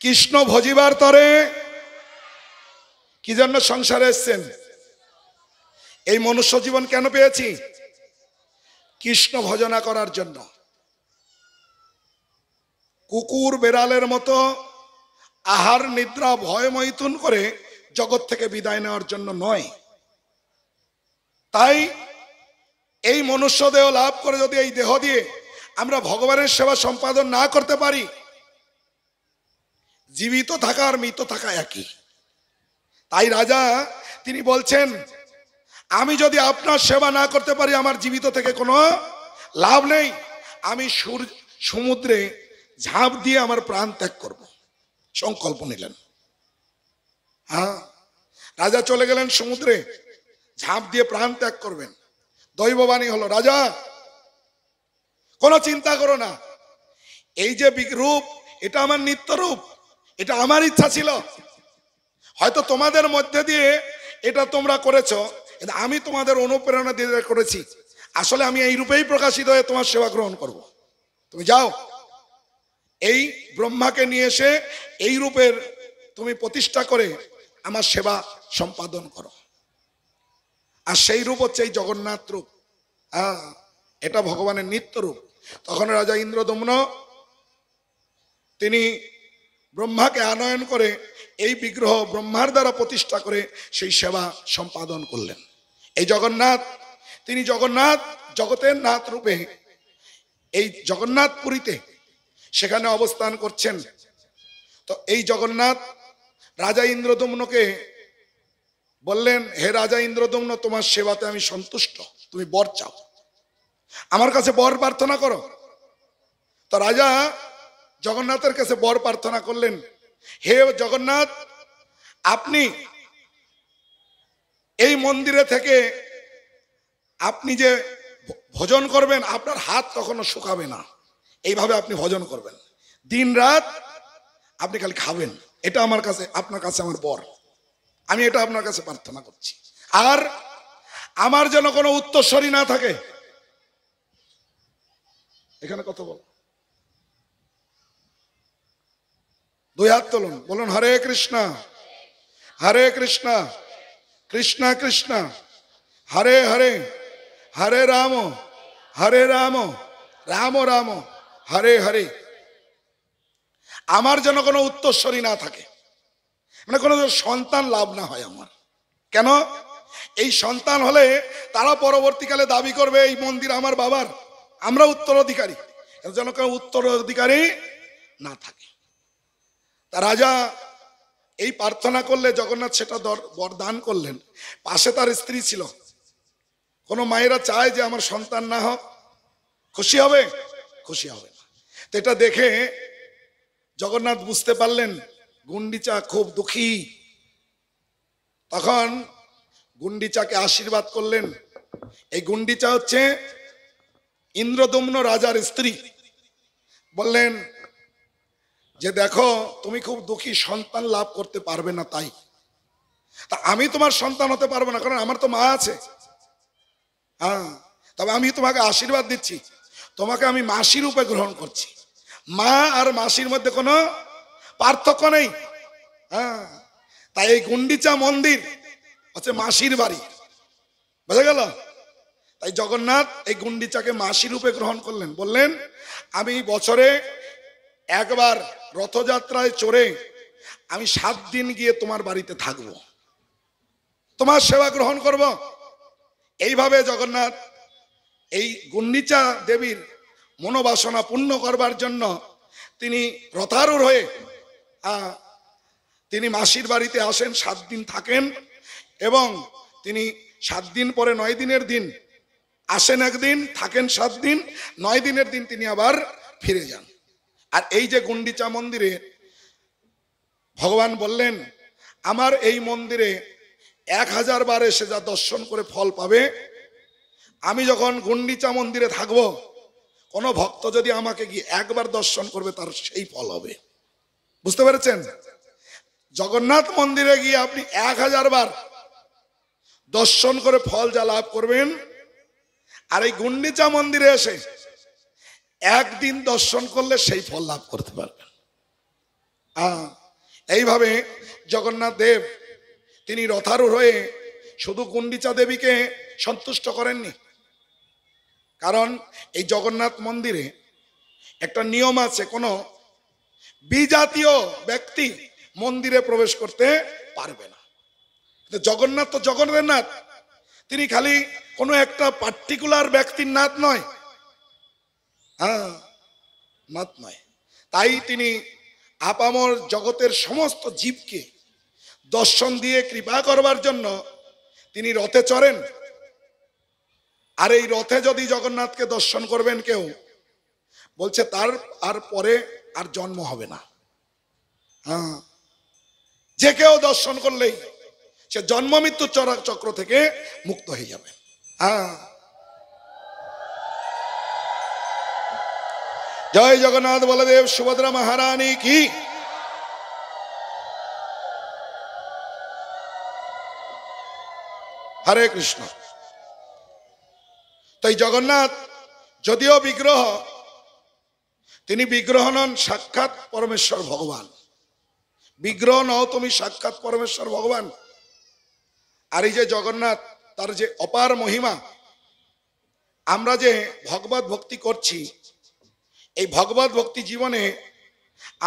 S1: কৃষ্ণ ভজিবার তরে, কি জন্য সংসারে এসছেন? এই মনুষ্য জীবন কেন পেয়েছি? কৃষ্ণ ভজনা করার জন্য। কুকুর বেড়ালের মতো আহার নিদ্রা ভয় মৈথুন করে জগৎ থেকে বিদায় নেওয়ার জন্য নয়। তাই এই মনুষ্য দেহ লাভ করে যদি এই দেহ দিয়ে আমরা ভগবানের সেবা সম্পাদন না করতে পারি, জীবিত থাকা আর মৃত থাকা একই। তাই রাজা তিনি বলছেন, আমি যদি আপনার সেবা না করতে পারি, আমার জীবিত থেকে কোনো লাভ নেই, আমি সমুদ্রে ঝাঁপ দিয়ে আমার প্রাণ ত্যাগ করব। সংকল্প নিলেন। রাজা চলে গেলেন সমুদ্রে, ঝাঁপ দিয়ে প্রাণ ত্যাগ করবেন। দৈববাণী হলো, রাজা কোনো চিন্তা করো না, এই যে রূপ, এটা আমার নিত্য রূপ, এটা আমার ইচ্ছা ছিল। হয়তো তোমাদের মধ্যে দিয়ে এটা তোমরা করেছো, আমি তোমাদের অনুপ্রেরণা দিয়ে করেছি। আসলে আমি এই রূপেই প্রকাশিত হয়ে তোমার সেবা গ্রহণ করব। তুমি যাও, এই ব্রহ্মাকে নিয়ে এসে এই রূপের তুমি প্রতিষ্ঠা করে আমার সেবা সম্পাদন করো। আর সেই রূপ হচ্ছে এই জগন্নাথ রূপ। এটা ভগবানের নিত্য রূপ। তখন রাজা ইন্দ্রদম্ন তিনি ব্রহ্মাকে আনয়ন করে এই বিগ্রহ ব্রহ্মার দ্বারা প্রতিষ্ঠা করে সেই সেবা সম্পাদন করলেন। এই জগন্নাথ, তিনি জগন্নাথ জগতের নাথ রূপে এই জগন্নাথপুরীতে সেখানে অবস্থান করছেন। তো এই জগন্নাথ রাজা ইন্দ্রদম্নকে বললেন, হে রাজা ইন্দ্রদম্ন, তোমার সেবাতে আমি সন্তুষ্ট, তুমি বর চাও, আমার কাছে বর প্রার্থনা করো। তো রাজা জগন্নাথের কাছে বর প্রার্থনা করলেন, হে জগন্নাথ, আপনি এই মন্দিরে থেকে আপনি যে ভজন করবেন, আপনার হাত কখনো শুকাবে না, এইভাবে আপনি ভজন করবেন, দিন রাত আপনি খালি খাবেন, এটা আমার কাছে, আপনার কাছে আমার বর, আমি এটা আপনার কাছে প্রার্থনা করছি। আর আমার যেন কোনো উত্তরসূরি না থাকে। এখানে কত বল, দুই হাত তুলুন, বলুন হরে কৃষ্ণ হরে কৃষ্ণ কৃষ্ণ কৃষ্ণ হরে হরে, হরে রাম রাম রাম হরে হরে। আমার যেন কোনো উত্তরসূরি না থাকে, মানে কোনো সন্তান লাভ না হয় আমার। কেন? এই সন্তান হলে তারা পরবর্তীকালে দাবি করবে এই মন্দির আমার বাবার, আমরা উত্তরাধিকারী, যেন কেউ উত্তরাধিকারী না থাকে। তা রাজা এই প্রার্থনা করলে জগন্নাথ সেটা বরদান করলেন। পাশে তার স্ত্রী ছিল। কোনো মায়েরা চায় যে আমার সন্তান না হোক, খুশি হবে? খুশি হবে না। তো এটা দেখে জগন্নাথ বুঝতে পারলেন গুন্ডিচা খুব দুঃখী। তখন গুন্ডিচাকে আশীর্বাদ করলেন। এই গুন্ডিচা হচ্ছে ইন্দ্রদম্ন রাজার স্ত্রী। বললেন যে দেখো, তুমি খুব দুঃখী, সন্তান লাভ করতে পারবে না, তাই তা আমি তোমার সন্তান হতে পারবো না, কারণ আমার তো মা আছে। হ্যাঁ, তবে আমি তোমাকে আশীর্বাদ দিচ্ছি, তোমাকে আমি মাসি রূপে গ্রহণ করছি। মা আর মাসির মধ্যে কোনো পার্থক্য নেই। হ্যাঁ, তাই এই গুন্ডিচা মন্দির হচ্ছে মাসির বাড়ি, বুঝা গেল? তাই জগন্নাথ এই গুন্ডিচাকে মাসি রূপে গ্রহণ করলেন। বললেন, আমি বছরে একবার রথযাত্রায় চড়ে আমি 7 দিন গিয়ে তোমার বাড়িতে থাকবো, তোমার সেবা গ্রহণ করব। এইভাবে জগন্নাথ এই গুন্ডিচা দেবীর মনোবাসনা পূর্ণ করবার জন্য তিনি রথারূঢ় হয়ে তিনি মাসির বাড়িতে আসেন, 7 দিন থাকেন, এবং তিনি 7 দিন পরে 9 দিনের দিন আসেন, একদিন থাকেন 7 দিন, 9 দিনের দিন তিনি আবার ফিরে যান। আর এই যে গুন্ডিচা মন্দিরে ভগবান বললেন, আমার এই মন্দিরে 1000 বার এসে যা দর্শন করে ফল পাবে, আমি যখন গুন্ডিচা মন্দিরে থাকবো, কোনো ভক্ত যদি আমাকে গিয়ে একবার দর্শন করবে, তার সেই ফল হবে। বুঝতে পেরেছেন? জগন্নাথ মন্দিরে গিয়ে আপনি 1000 বার দর্শন করে ফল যা লাভ করবেন, আর এই গুন্ডিচা মন্দিরে এসে একদিন দর্শন করলে সেই ফল লাভ করতে পারবেন। এইভাবে জগন্নাথ দেব তিনি রথারূঢ় হয়ে শুধু গুন্ডিচা দেবীকে সন্তুষ্ট করেননি, কারণ এই জগন্নাথ মন্দিরে একটা নিয়ম আছে, কোনো বিজাতীয় ব্যক্তি মন্দিরে প্রবেশ করতে পারবে না। জগন্নাথ তো জগন্নাথ, তিনি খালি কোনো একটা পার্টিকুলার ব্যক্তির নাথ নয়, নাথ নয়। তাই তিনি আপামর জগতের সমস্ত জীবকে দর্শন দিয়ে কৃপা করবার জন্য তিনি রথে চড়েন। আর এই রথে যদি জগন্নাথকে দর্শন করবেন কেউ, বলছে তার আর পরে আর জন্ম হবে না। যে কেউ দর্শন করলেই সে জন্ম মৃত্যু চক্র থেকে মুক্ত হয়ে যাবে। জয় জগন্নাথ বলদেব সুভদ্রা মহারানী কি। হরে কৃষ্ণ। তাই জগন্নাথ যদিও বিগ্রহ, তিনি বিগ্রহ নন, সাক্ষাৎ পরমেশ্বর ভগবান। বিগ্রহ নও তুমি, সাক্ষাৎ পরমেশ্বর ভগবান। আর এই যে জগন্নাথ, তার যে অপার মহিমা, আমরা যে ভগবত ভক্তি করছি, এই ভগবত ভক্তি জীবনে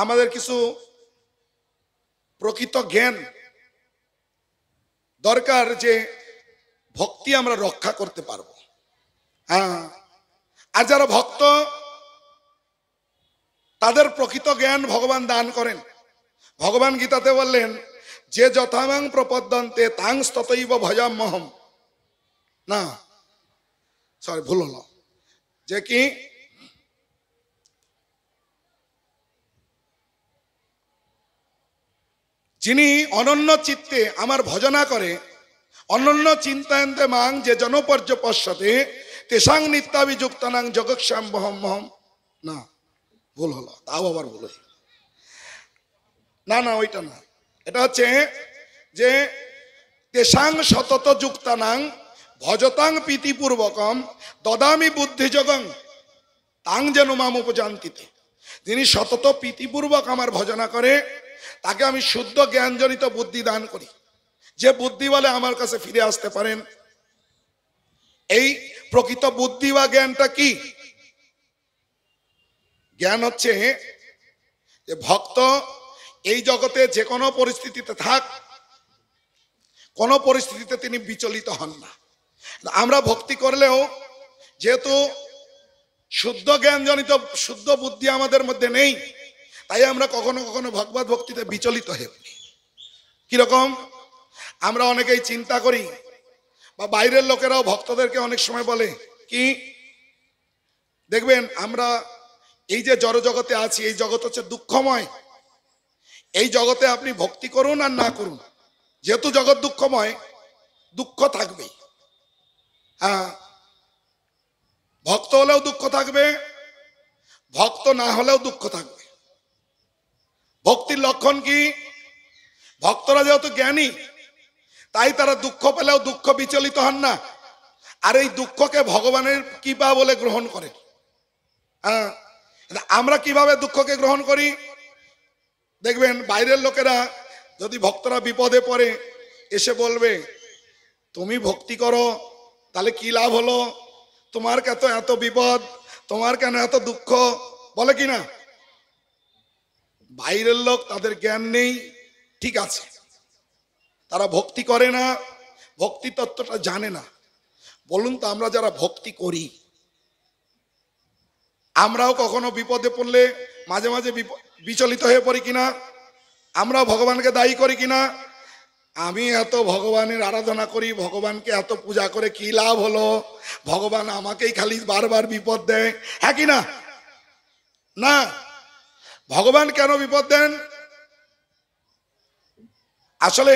S1: আমাদের কিছু প্রকৃত জ্ঞান দরকার, যে ভক্তি আমরা রক্ষা করতে পারবো। হ্যাঁ, আর যারা ভক্ত তাদের প্রকৃত জ্ঞান ভগবান দান করেন। ভগবান গীতাতে বললেন যে যথামাং প্রপদ্যন্তে তাং ততৈব ভজাম্যহম। না সরি, ভুল হলো, যে কি যিনি অনন্য চিত্তে আমার ভজনা করে, অনন্য চিন্তায়ন্তে মাং যে জনপর্যপশ্যতে তেসাং নিত্যাভিযুক্তানাং জগৎস্যাম বহম মহম। না ভুল হলো, তাও আবার ভুল হলো। না না ওইটা না, এটা হচ্ছে যে তেসাং সতত যুক্তানাং ভজতাং প্রীতিপূর্বকম দদামি বুদ্ধিযোগং তাং যেন মাম উপজান্তিতে। যিনি সতত প্রীতিপূর্বক আমার ভজনা করে তাকে আমি শুদ্ধ জ্ঞানজনিত বুদ্ধি দান করি, যে বুদ্ধি বলে আমার কাছে ফিরে আসতে পারেন। এই প্রকৃত বুদ্ধি বা জ্ঞানটা কি? জ্ঞান হচ্ছে যে ভক্ত এই জগতে যে কোনো পরিস্থিতিতে থাক, কোনো পরিস্থিতিতে তিনি বিচলিত হন না। আমরা ভক্তি করলেও যেহেতু শুদ্ধ জ্ঞানজনিত শুদ্ধ বুদ্ধি আমাদের মধ্যে নেই, তাই আমরা কখনো কখনো ভগবত ভক্তিতে বিচলিত হয়ে পড়ি। কিরকম? আমরা অনেকেই চিন্তা করি, বা বাইরের লোকেরাও ভক্তদেরকে অনেক সময় বলে কি, দেখবেন আমরা এই যে জড় জগতে আছি, এই জগৎ হচ্ছে দুঃখময়। এই জগতে আপনি ভক্তি করুন আর না করুন, যেহেতু জগৎ দুঃখময়, দুঃখ থাকবেই। হ্যাঁ, ভক্ত হলেও দুঃখ থাকবে, ভক্ত না হলেও দুঃখ থাকবে। ভক্তির লক্ষণ কি? ভক্তরা যেহেতু জ্ঞানী, তাই তারা দুঃখ পেলেও দুঃখ বিচলিত হন না, আর এই দুঃখকে ভগবানের কৃপা বলে গ্রহণ করে। হ্যাঁ, আমরা কিভাবে দুঃখকে গ্রহণ করি? দেখবেন বাইরের লোকেরা যদি ভক্তরা বিপদে পড়ে এসে বলবে তুমি ভক্তি করো তাহলে কি লাভ হলো, তোমার কেন এত বিপদ, তোমার কেন এত দুঃখ, বলে কি না? বাইরের লোক, তাদের জ্ঞান নেই, ঠিক আছে, তারা ভক্তি করে না, ভক্তি তত্ত্বটা জানে না। বলুন তো, আমরা যারা ভক্তি করি, আমরাও কখনো বিপদে পড়লে মাঝে মাঝে বিচলিত হয়ে পড়ি কিনা? আমরাও ভগবানকে দায়ী করি কিনা? আমি এত ভগবানের আরাধনা করি, ভগবানকে এত পূজা করে কি লাভ হলো, ভগবান আমাকেই খালি বারবার বিপদ দেয়, হ্যাঁ কি না? না, ভগবান কেন বিপদ দেন? আসলে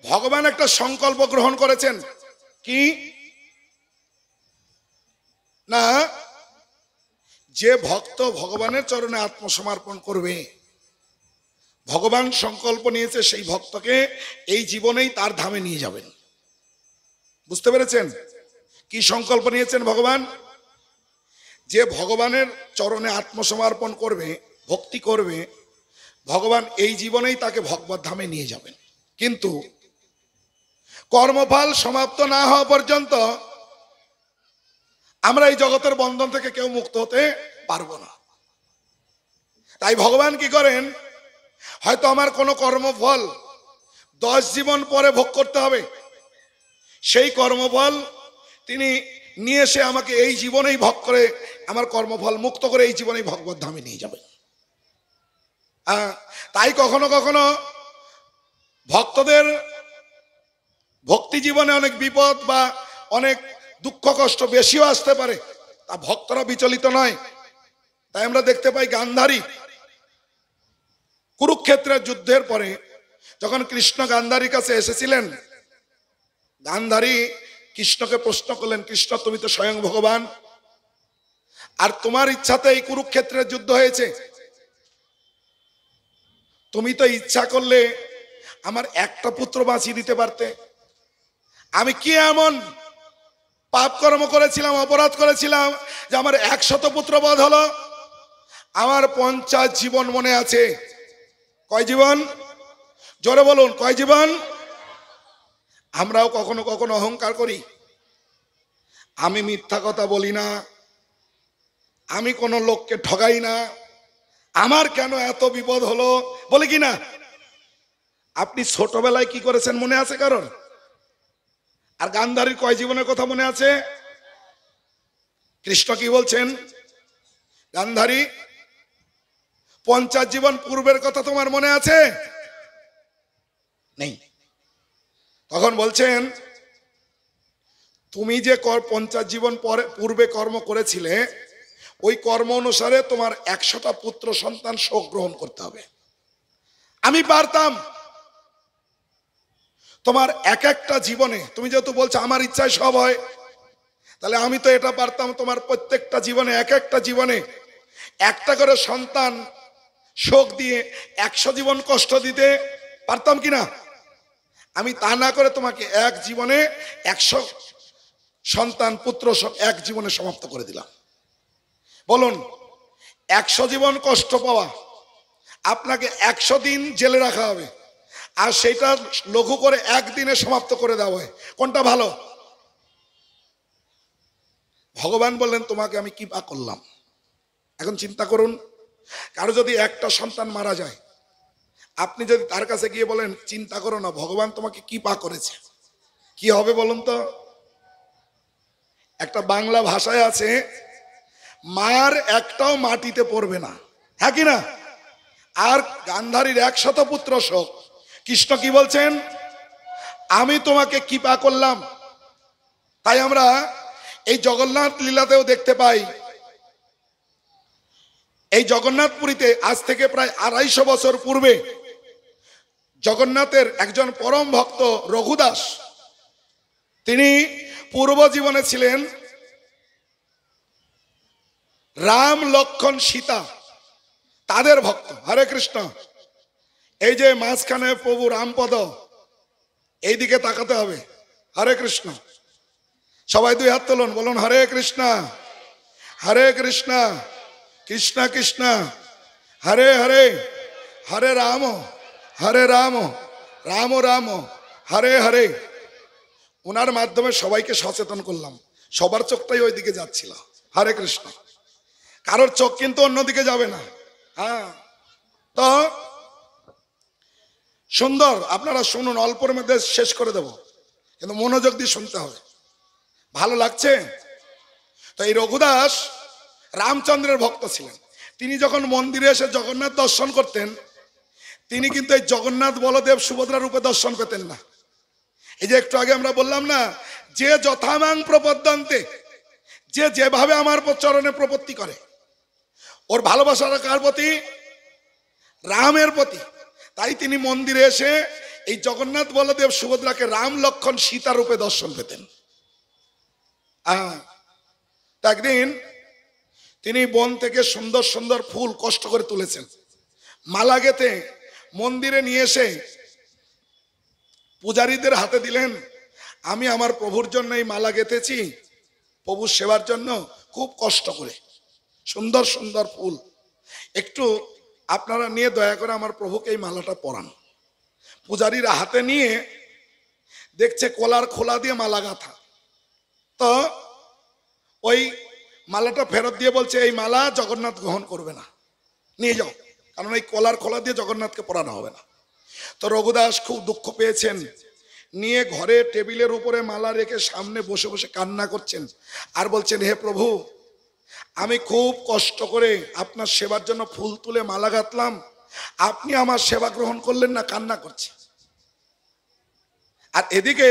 S1: ভগবান একটা সংকল্প গ্রহণ করেছেন। কি না, যে ভক্ত ভগবানের চরণে আত্মসমর্পণ করবে, ভগবান সংকল্প নিয়েছে সেই ভক্তকে এই জীবনেই তার ধামে নিয়ে যাবেন। বুঝতে পেরেছেন কি সংকল্প নিয়েছেন ভগবান? যে ভগবানের চরণে আত্মসমর্পণ করবে, ভক্তি করবে, ভগবান এই জীবনেই তাকে ভগবত ধামে নিয়ে যাবেন। কিন্তু কর্মফল সমাপ্ত না হওয়া পর্যন্ত আমরা এই জগতের বন্ধন থেকে কেউ মুক্ত হতে পারবো না। তাই ভগবান কি করেন, হয়তো আমার কোনো কর্মফল 10 জীবন পরে ভোগ করতে হবে, সেই কর্মফল তিনি নিয়ে এসে আমাকে এই জীবনেই ভোগ করে, আমার কর্মফল মুক্ত করে এই জীবনেই ভগবত ধামে নিয়ে যাবেন। তাই কখনো কখনো ভক্তদের ভক্তি জীবনে অনেক বিপদ বা অনেক দুঃখ কষ্ট বেশিও আসতে পারে, তা ভক্তরা বিচলিত নয়। তাই আমরা দেখতে পাই গান্ধারী কুরুক্ষেত্রের যুদ্ধের পরে যখন কৃষ্ণ গান্ধারীর কাছে এসেছিলেন, গান্ধারী কৃষ্ণকে প্রশ্ন করলেন, কৃষ্ণ তুমি তো স্বয়ং ভগবান, আর তোমার ইচ্ছাতে এই কুরুক্ষেত্রের যুদ্ধ হয়েছে, তুমি তো ইচ্ছা করলে আমার একটা পুত্র বাঁচিয়ে দিতে পারতে। আমি কি এমন পাপ কর্ম করেছিলাম, অপরাধ করেছিলাম যে আমার 100 পুত্র বধ হলো? আমার 50 জীবন মনে আছে। কয় জীবন? জোরে বলুন, কয় জীবন? আমরাও কখনো কখনো অহংকার করি, আমি মিথ্যা কথা বলি না, আমি কোনো লোককে ঠগাই না, আমার কেন এত বিপদ হলো, বলে কি না? আপনি ছোটবেলায় কি করেছেন মনে আছে কারণ? আর গান্ধারীর কয় জীবনের কথা মনে আছে? কৃষ্ণ কি বলছেন? গান্ধারী 50 জীবন পূর্বের কথা তোমার মনে আছে? নেই। তখন বলছেন তুমি যে 50 জীবন পূর্বে কর্ম করেছিলে ওই কর্ম অনুসারে তোমার 100টা পুত্র সন্তান শোক গ্রহণ করতে হবে। আমি পারতাম তোমার এক একটা জীবনে, তুমি যেহেতু বলছো আমার ইচ্ছায় সব হয়, তাহলে আমি তো এটা পারতাম তোমার প্রত্যেকটা জীবনে এক একটা জীবনে একটা করে সন্তান শোক দিয়ে 100 জীবন কষ্ট দিতে পারতাম কিনা? আমি তা না করে তোমাকে এক জীবনে 100 সন্তান পুত্র সব এক জীবনে সমাপ্ত করে দিলাম। বলুন 100 জীবন কষ্ট পাওয়া, আপনাকে 100 দিন জেলে রাখা হবে, আর সেটা লঘু করে একদিনে সমাপ্ত করে দেওয়া হয়, কোনটা ভালো? ভগবান বললেন তোমাকে আমি কি পা করলাম। এখন চিন্তা করুন, কারো যদি একটা সন্তান মারা যায়, আপনি যদি তার কাছে গিয়ে বলেন চিন্তা করো না ভগবান তোমাকে কি পা করেছে, কি হবে বলুন তো? একটা বাংলা ভাষায় আছে, মার একটাও মাটিতে পড়বে না, হ্যাঁ কি না? আর গান্ধারীর 100 পুত্র শোক। কৃষ্ণ কি বলছেন? আমি তোমাকে কি পা করলাম। তাই আমরা এই জগন্নাথ লীলাতেও দেখতে পাই, এই জগন্নাথপুরীতে আজ থেকে প্রায় 250 বছর পূর্বে জগন্নাথের একজন পরম ভক্ত রঘুদাস, তিনি পূর্ব জীবনে ছিলেন রাম লক্ষ্মণ সীতা তাদের ভক্ত। হরে কৃষ্ণ। এই যে মাঝখানে প্রভু রামপদ, এইদিকে তাকাতে হবে। হরে কৃষ্ণ। সবাই 2 হাত তুলুন, বলুন হরে কৃষ্ণ হরে কৃষ্ণ কৃষ্ণ কৃষ্ণ হরে হরে, হরে রাম রাম রাম হরে হরে। ওনার মাধ্যমে সবাইকে সচেতন করলাম, সবার চোখটাই ওই দিকে যাচ্ছিল। হরে কৃষ্ণ। কারোর চোখ কিন্তু অন্যদিকে যাবে না। হ্যাঁ, তো সুন্দর, আপনারা শুনুন, অল্পের মধ্যে শেষ করে দেব, কিন্তু মনোযোগ দিয়ে শুনতে হবে। ভালো লাগছে তো? এই রঘুদাস রামচন্দ্রের ভক্ত ছিলেন। তিনি যখন মন্দিরে এসে জগন্নাথ দর্শন করতেন, তিনি কিন্তু এই জগন্নাথ বলদেব সুভদ্রা রূপে দর্শন পেতেন না। এই যে একটু আগে আমরা বললাম না, যে যথামাং প্রপদ্যন্তে, যে যেভাবে আমার চরণে প্রপত্তি করে, ওর ভালোবাসাটা কার প্রতি? রামের প্রতি। তাই তিনি মন্দিরে এসে এই জগন্নাথ বলদেব সুভদ্রাকে রাম লক্ষ্মণ সীতা রূপে দর্শন পেতেন। একদিন তিনি বন থেকে সুন্দর সুন্দর ফুল কষ্ট করে তুলেছেন, মালা গেঁথে মন্দিরে নিয়ে এসে পূজারীদের হাতে দিলেন। আমি আমার প্রভুর জন্য এই মালা গেঁথেছি, প্রভুর সেবার জন্য খুব কষ্ট করে, সুন্দর সুন্দর ফুল, একটু আপনারা নিয়ে দয়া করে আমার প্রভুকে এই মালাটা পরান। পূজারীরা হাতে নিয়ে দেখছে কলার খোলা দিয়ে মালা গাঁথা, তো ওই মালাটা ফেরত দিয়ে বলছে এই মালা জগন্নাথ গ্রহণ করবে না, নিয়ে যাও, কারণ এই কলার খোলা দিয়ে জগন্নাথকে পরানো হবে না। তো রঘুদাস খুব দুঃখ পেয়েছেন, নিয়ে ঘরে টেবিলের উপরে মালা রেখে সামনে বসে বসে কান্না করছেন, আর বলছেন হে প্রভু, আমি খুব কষ্ট করে আপনার সেবার জন্য ফুল তুলে মালা গাঁথলাম, আপনি আমার সেবা গ্রহণ করলেন না, কান্না করছে। আর এদিকে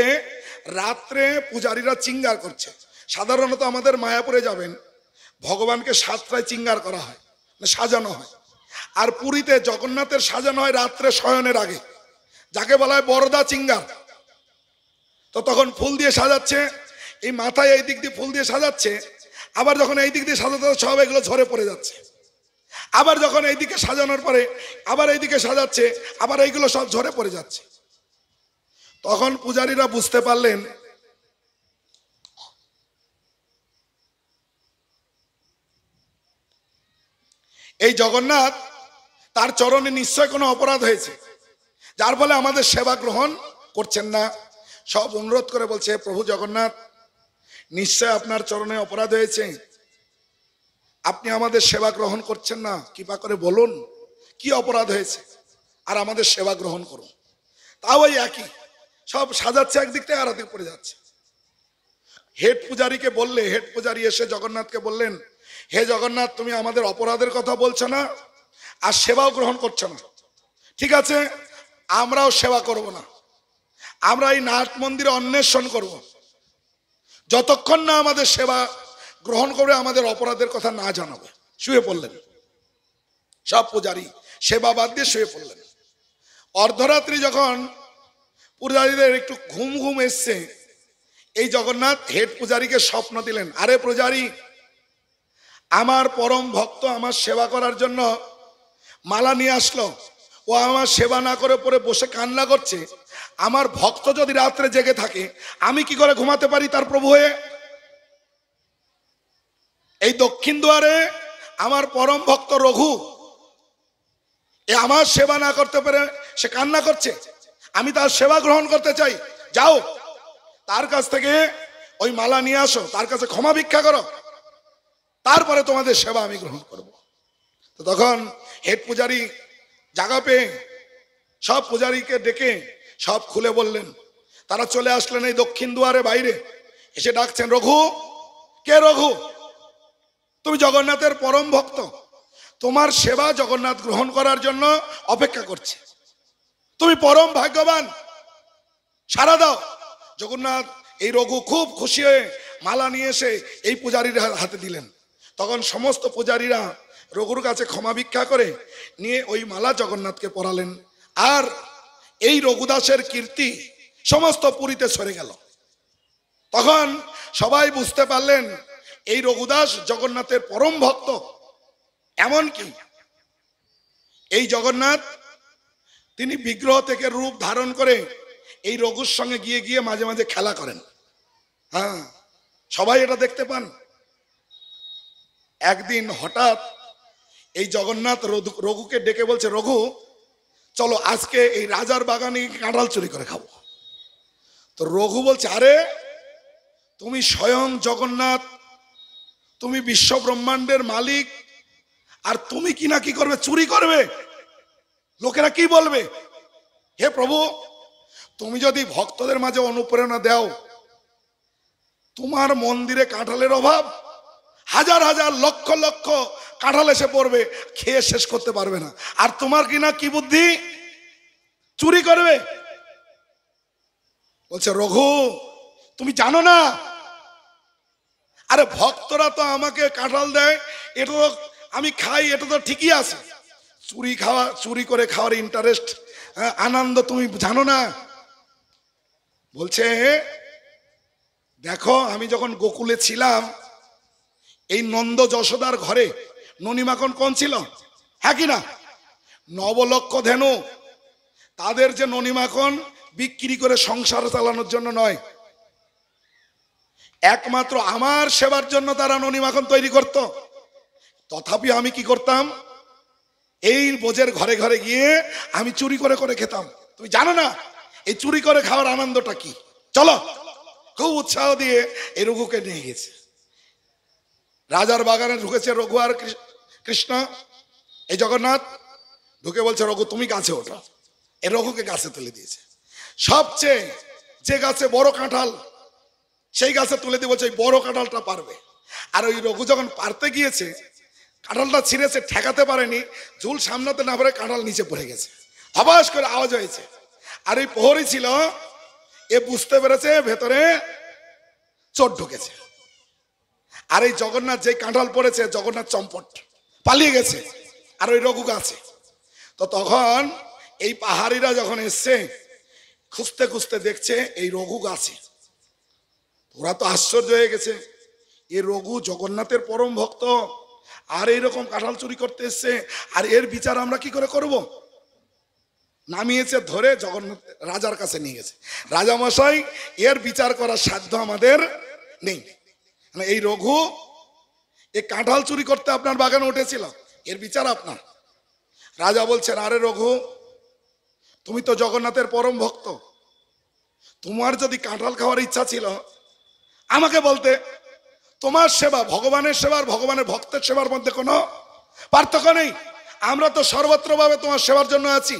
S1: রাত্রে পূজারীরা চিঙ্গার করছে। সাধারণত আমাদের মায়াপুরে যাবেন, ভগবানকে 7টায় চিঙ্গার করা হয়, সাজানো হয়। আর পুরীতে জগন্নাথের সাজানো হয় রাত্রে শয়নের আগে, যাকে বলা হয় বরদা চিঙ্গার। তো তখন ফুল দিয়ে সাজাচ্ছে, এই মাথায় এই দিক দিয়ে ফুল দিয়ে সাজাচ্ছে, আবার যখন এই দিক দিয়ে সাজাতে সব এগুলো ঝরে পড়ে যাচ্ছে। আবার যখন এইদিকে সাজানোর পরে আবার এইদিকে সাজাচ্ছে, আবার এইগুলো সব ঝরে পড়ে যাচ্ছে। তখন পূজারীরা বুঝতে পারলেন এই জগন্নাথ তার চরণে নিশ্চয় কোনো অপরাধ হয়েছে, যার ফলে আমাদের সেবা গ্রহণ করছেন না। সব অনুরোধ করে বলছে প্রভু জগন্নাথ, নিশ্চয় আপনার চরণে অপরাধ হয়েছে, আপনি আমাদের সেবা গ্রহণ করছেন না, কৃপা করে বলুন কি অপরাধ হয়েছে, আর আমাদের সেবা গ্রহণ করুন। তাও ওই একই, সব সাজাচ্ছে একদিক থেকে আর দিক পড়ে যাচ্ছে। হেড পূজারীকে বললে, হেড পূজারী এসে জগন্নাথকে বললেন, হে জগন্নাথ, তুমি আমাদের অপরাধের কথা বলছো না আর সেবাও গ্রহণ করছো না, ঠিক আছে আমরাও সেবা করব না, আমরা এই নাট মন্দিরে অন্বেষণ করব, যতক্ষণ না আমাদের সেবা গ্রহণ করে আমাদের অপরাধের কথা না জানাবে। শুয়ে পড়লেন সব পূজারী, সেবা বাদ দিয়ে শুয়ে পড়লেন। অর্ধরাত্রি যখন পূজারীদের একটু ঘুম ঘুম এসছে, এই জগন্নাথ হেড পূজারীকে স্বপ্ন দিলেন, আরে পূজারী, আমার পরম ভক্ত আমার সেবা করার জন্য মালা নিয়ে আসলো, ও আমার সেবা না করে পরে বসে কান্না করছে, আমার ভক্ত যদি রাত্রে জেগে থাকে আমি কি করে ঘুমাতে পারি তার প্রভু হয়ে? এই দক্ষিণ দুয়ারে আমার পরম ভক্ত রঘু, এ আমার সেবা না করতে পারে, সে কান্না করছে, আমি তার সেবা গ্রহণ করতে চাই, যাও তার কাছ থেকে ওই মালা নিয়ে আসো, তার কাছে ক্ষমা ভিক্ষা করো, তারপরে তোমাদের সেবা আমি গ্রহণ করব। তো তখন হেড পূজারী জাগা পেয়ে সব পূজারীকে ডেকে সব খুলে বললেন। তারা চলে আসলেন এই দক্ষিণ দুয়ারে বাইরে, এসে ডাকছেন, রঘু, কে রঘু? তুমি জগন্নাথের পরম ভক্ত, তোমার সেবা জগন্নাথ গ্রহণ করার জন্য অপেক্ষা করছে, তুমি পরম ভাগ্যবান, সাড়া দাও। জগন্নাথ এই রঘু খুব খুশি হয়ে মালা নিয়ে এসে এই পূজারীর হাতে দিলেন। তখন সমস্ত পূজারীরা রঘুর কাছে ক্ষমা ভিক্ষা করে নিয়ে ওই মালা জগন্নাথকে পরালেন। আর এই রঘুদাসের কীর্তি সমস্ত পুরীতে ছড়ে গেল। তখন সবাই বুঝতে পারলেন এই রঘুদাস জগন্নাথের পরম ভক্ত। এমনকি এই জগন্নাথ তিনি বিগ্রহ থেকে রূপ ধারণ করে এই রঘুর সঙ্গে গিয়ে গিয়ে মাঝে মাঝে খেলা করেন। হ্যাঁ, সবাই এটা দেখতে পান। একদিন হঠাৎ এই জগন্নাথ রঘুকে ডেকে বলছে, রঘু চলো আজকে এই রাজার বাগানে কাঁঠাল চুরি করে খাবো। তো রঘু বলছে, আরে তুমি স্বয়ং জগন্নাথ, তুমি বিশ্ব ব্রহ্মাণ্ডের মালিক, আর তুমি কি না কি করবে, চুরি করবে, লোকেরা কি বলবে? হে প্রভু, তুমি যদি ভক্তদের মাঝে অনুপ্রেরণা দাও, তোমার মন্দিরে কাঁঠালের অভাব, হাজার হাজার লক্ষ লক্ষ কাঁঠাল এসে পড়বে, খেয়ে শেষ করতে পারবে না, আর তোমার কিনা কি বুদ্ধি, চুরি করবে। বলছে, রঘু তুমি জানো না, আরে ভক্তরা তো আমাকে কাঁঠাল দেয়, এটা তো আমি খাই, এটা তো ঠিকই আছে, চুরি করে খাওয়ার ইন্টারেস্ট, আনন্দ তুমি জানো না। বলছে, দেখো আমি যখন গোকুলে ছিলাম, এই নন্দ যশোদার ঘরে ননিমাখন কোন ছিল, হ্যাঁ কি না? নবলক্ষ ধেনু, তাদের যে ননিমাখন বিক্রি করে সংসার চালানোর জন্য নয়, একমাত্র আমার সেবার জন্য তারা ননিমাখন তৈরি করত। তথাপি আমি কি করতাম, এই বোঝের ঘরে ঘরে গিয়ে আমি চুরি করে করে খেতাম। তুমি জানো না এই চুরি করে খাওয়ার আনন্দটা কি? চলো, খুব উৎসাহ দিয়ে এই রঘুকে নিয়ে গেছে। রাজার বাগানে ঢুকেছে রঘু আর কৃষ্ণ, এই জগন্নাথ ঢুকে বলছে, রঘু তুমি গাছে ওঠো। এই রঘুকে গাছে তুলে দিয়েছে। সবচেয়ে যে গাছে বড় কাঁঠাল, সেই গাছে তুলে দিয়ে বলছে, বড় কাঁঠালটা পারবে। আর ওই রঘু যখন পারতে গিয়েছে, কাঁঠালটা ছিঁড়েছে, ঠেকাতে পারেনি, ঝুল সামলাতে না পারে কাঁঠাল নিচে পড়ে গেছে, আবাস করে আওয়াজ হয়েছে। আর এই প্রহরী ছিল, এ বুঝতে পেরেছে ভেতরে চোর ঢুকেছে। আর এই জগন্নাথ যে কাঁঠাল পড়েছে, জগন্নাথ চম্পট পালিয়ে গেছে, আর ওই রঘু গাছে। তো তখন এই পাহাড়িরা যখন এসছে, খুঁজতে খুঁজতে দেখছে এই রঘু গাছে। ওরা তো আশ্চর্য হয়ে গেছে, এ রঘু জগন্নাথের পরম ভক্ত, আর এইরকম কাঁঠাল চুরি করতে এসছে, আর এর বিচার আমরা কি করে করব? নামিয়েছে, ধরে জগন্নাথ রাজার কাছে নিয়ে গেছে। রাজা মশাই, এর বিচার করার সাধ্য আমাদের নেই, এই রঘু এ কাঁঠাল চুরি করতে আপনার বাগানে উঠেছিল, এর বিচার আপনার। রাজা বলছেন, আরে রঘু, তুমি তো জগন্নাথের পরম ভক্ত, তোমার যদি কাঁঠাল খাওয়ার ইচ্ছা ছিল আমাকে বলতে। তোমার সেবা ভগবানের সেবা আর ভগবানের ভক্তের সেবার মধ্যে কোনো পার্থক্য নেই, আমরা তো সর্বত্রভাবে তোমার সেবার জন্য আছি।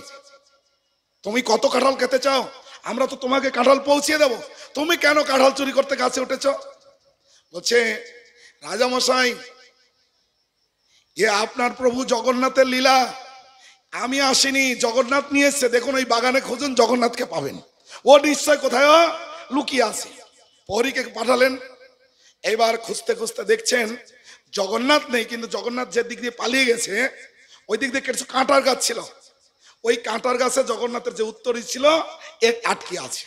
S1: তুমি কত কাঁঠাল খেতে চাও, আমরা তো তোমাকে কাঁঠাল পৌঁছিয়ে দেব, তুমি কেন কাঁঠাল চুরি করতে গাছে উঠেছ? বলছে রাজামশাই, এ আপনার প্রভু জগন্নাথের লীলা, আমি আসিনি, জগন্নাথ নিয়ে এসছে, দেখুন ওই বাগানে খুঁজুন, জগন্নাথকে পাবেন, ও নিশ্চয় কোথায় লুকিয়ে আছে। প্রহরীকে পাঠালেন, এবার খুঁজতে খুঁজতে দেখছেন জগন্নাথ নেই, কিন্তু জগন্নাথ যে দিক দিয়ে পালিয়ে গেছে ওই দিক দিয়ে কিছু কাঁটার গাছ ছিল, ওই কাঁটার গাছে জগন্নাথের যে উত্তরী ছিল এর আটকে আছে।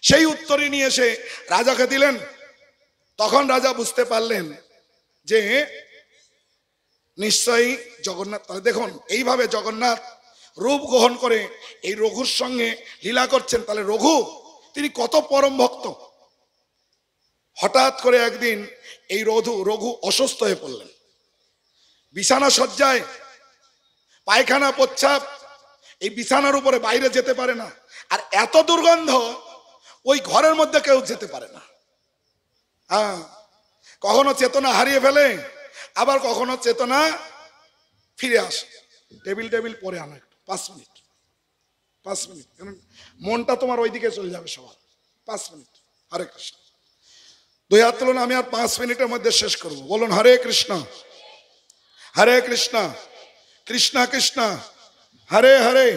S1: সেই উত্তরী নিয়ে এসে রাজাকে দিলেন। তখন রাজা বুঝতে পারলেন যে নিশ্চয়ই জগন্নাথ। তাহলে দেখুন এইভাবে জগন্নাথ রূপ গ্রহণ করে এই রঘুর সঙ্গে লীলা করছেন। তাহলে রঘু তিনি কত পরম ভক্ত। হঠাৎ করে একদিন এই রঘু অসুস্থ হয়ে পড়লেন, বিছানা সজ্জায়, পায়খানা প্রচ্ছাপ, এই বিছানার উপরে বাইরে যেতে পারে না, আর এত দুর্গন্ধ ওই ঘরের মধ্যে কেউ যেতে পারে না। হ্যাঁ, কখনো চেতনা হারিয়ে ফেলে, আবার কখনো চেতনা ফিরে আসে। টেবিল পরে আনো একটু, 5 মিনিট, 5 মিনিট, মনটা তোমার ওইদিকে চলে যাবে সবার। 5 মিনিট। হরে কৃষ্ণ। 2 হাত তুলুন, আমি আর 5 মিনিটের মধ্যে শেষ করব। বলুন হরে কৃষ্ণ, হরে কৃষ্ণ, কৃষ্ণ কৃষ্ণ হরে হরে,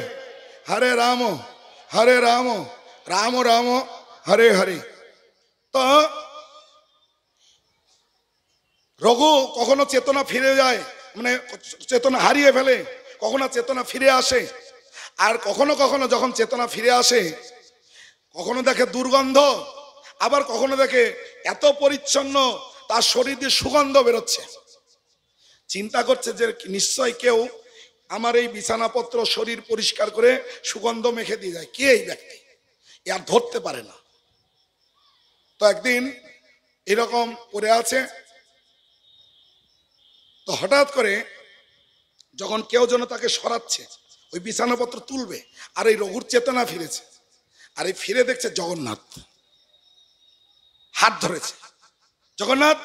S1: হরে রাম, রাম রাম হরে হরে। তো রঘু কখনো চেতনা ফিরে যায়, মানে চেতনা হারিয়ে ফেলে, কখনো চেতনা ফিরে আসে। আর কখনো কখনো যখন চেতনা ফিরে আসে, কখনো দেখে দুর্গন্ধ, আবার কখনো দেখে এত পরিচ্ছন্ন, তার শরীর দিয়ে সুগন্ধ বেরোচ্ছে। চিন্তা করছে যে নিশ্চয় কেউ আমার এই বিছানাপত্র শরীর পরিষ্কার করে সুগন্ধ মেখে দিয়ে যায়, কে এই ব্যক্তি, আর ধরতে পারে না। তো একদিন এরকম পড়ে আছে, তো হঠাৎ করে যখন কেউ যেন তাকে সরাচ্ছে, ওই বিছানাপত্র তুলবে, আর এই রঘুর চেতনা ফিরেছে, আর এই ফিরে দেখছে জগন্নাথ হাত ধরেছে। জগন্নাথ,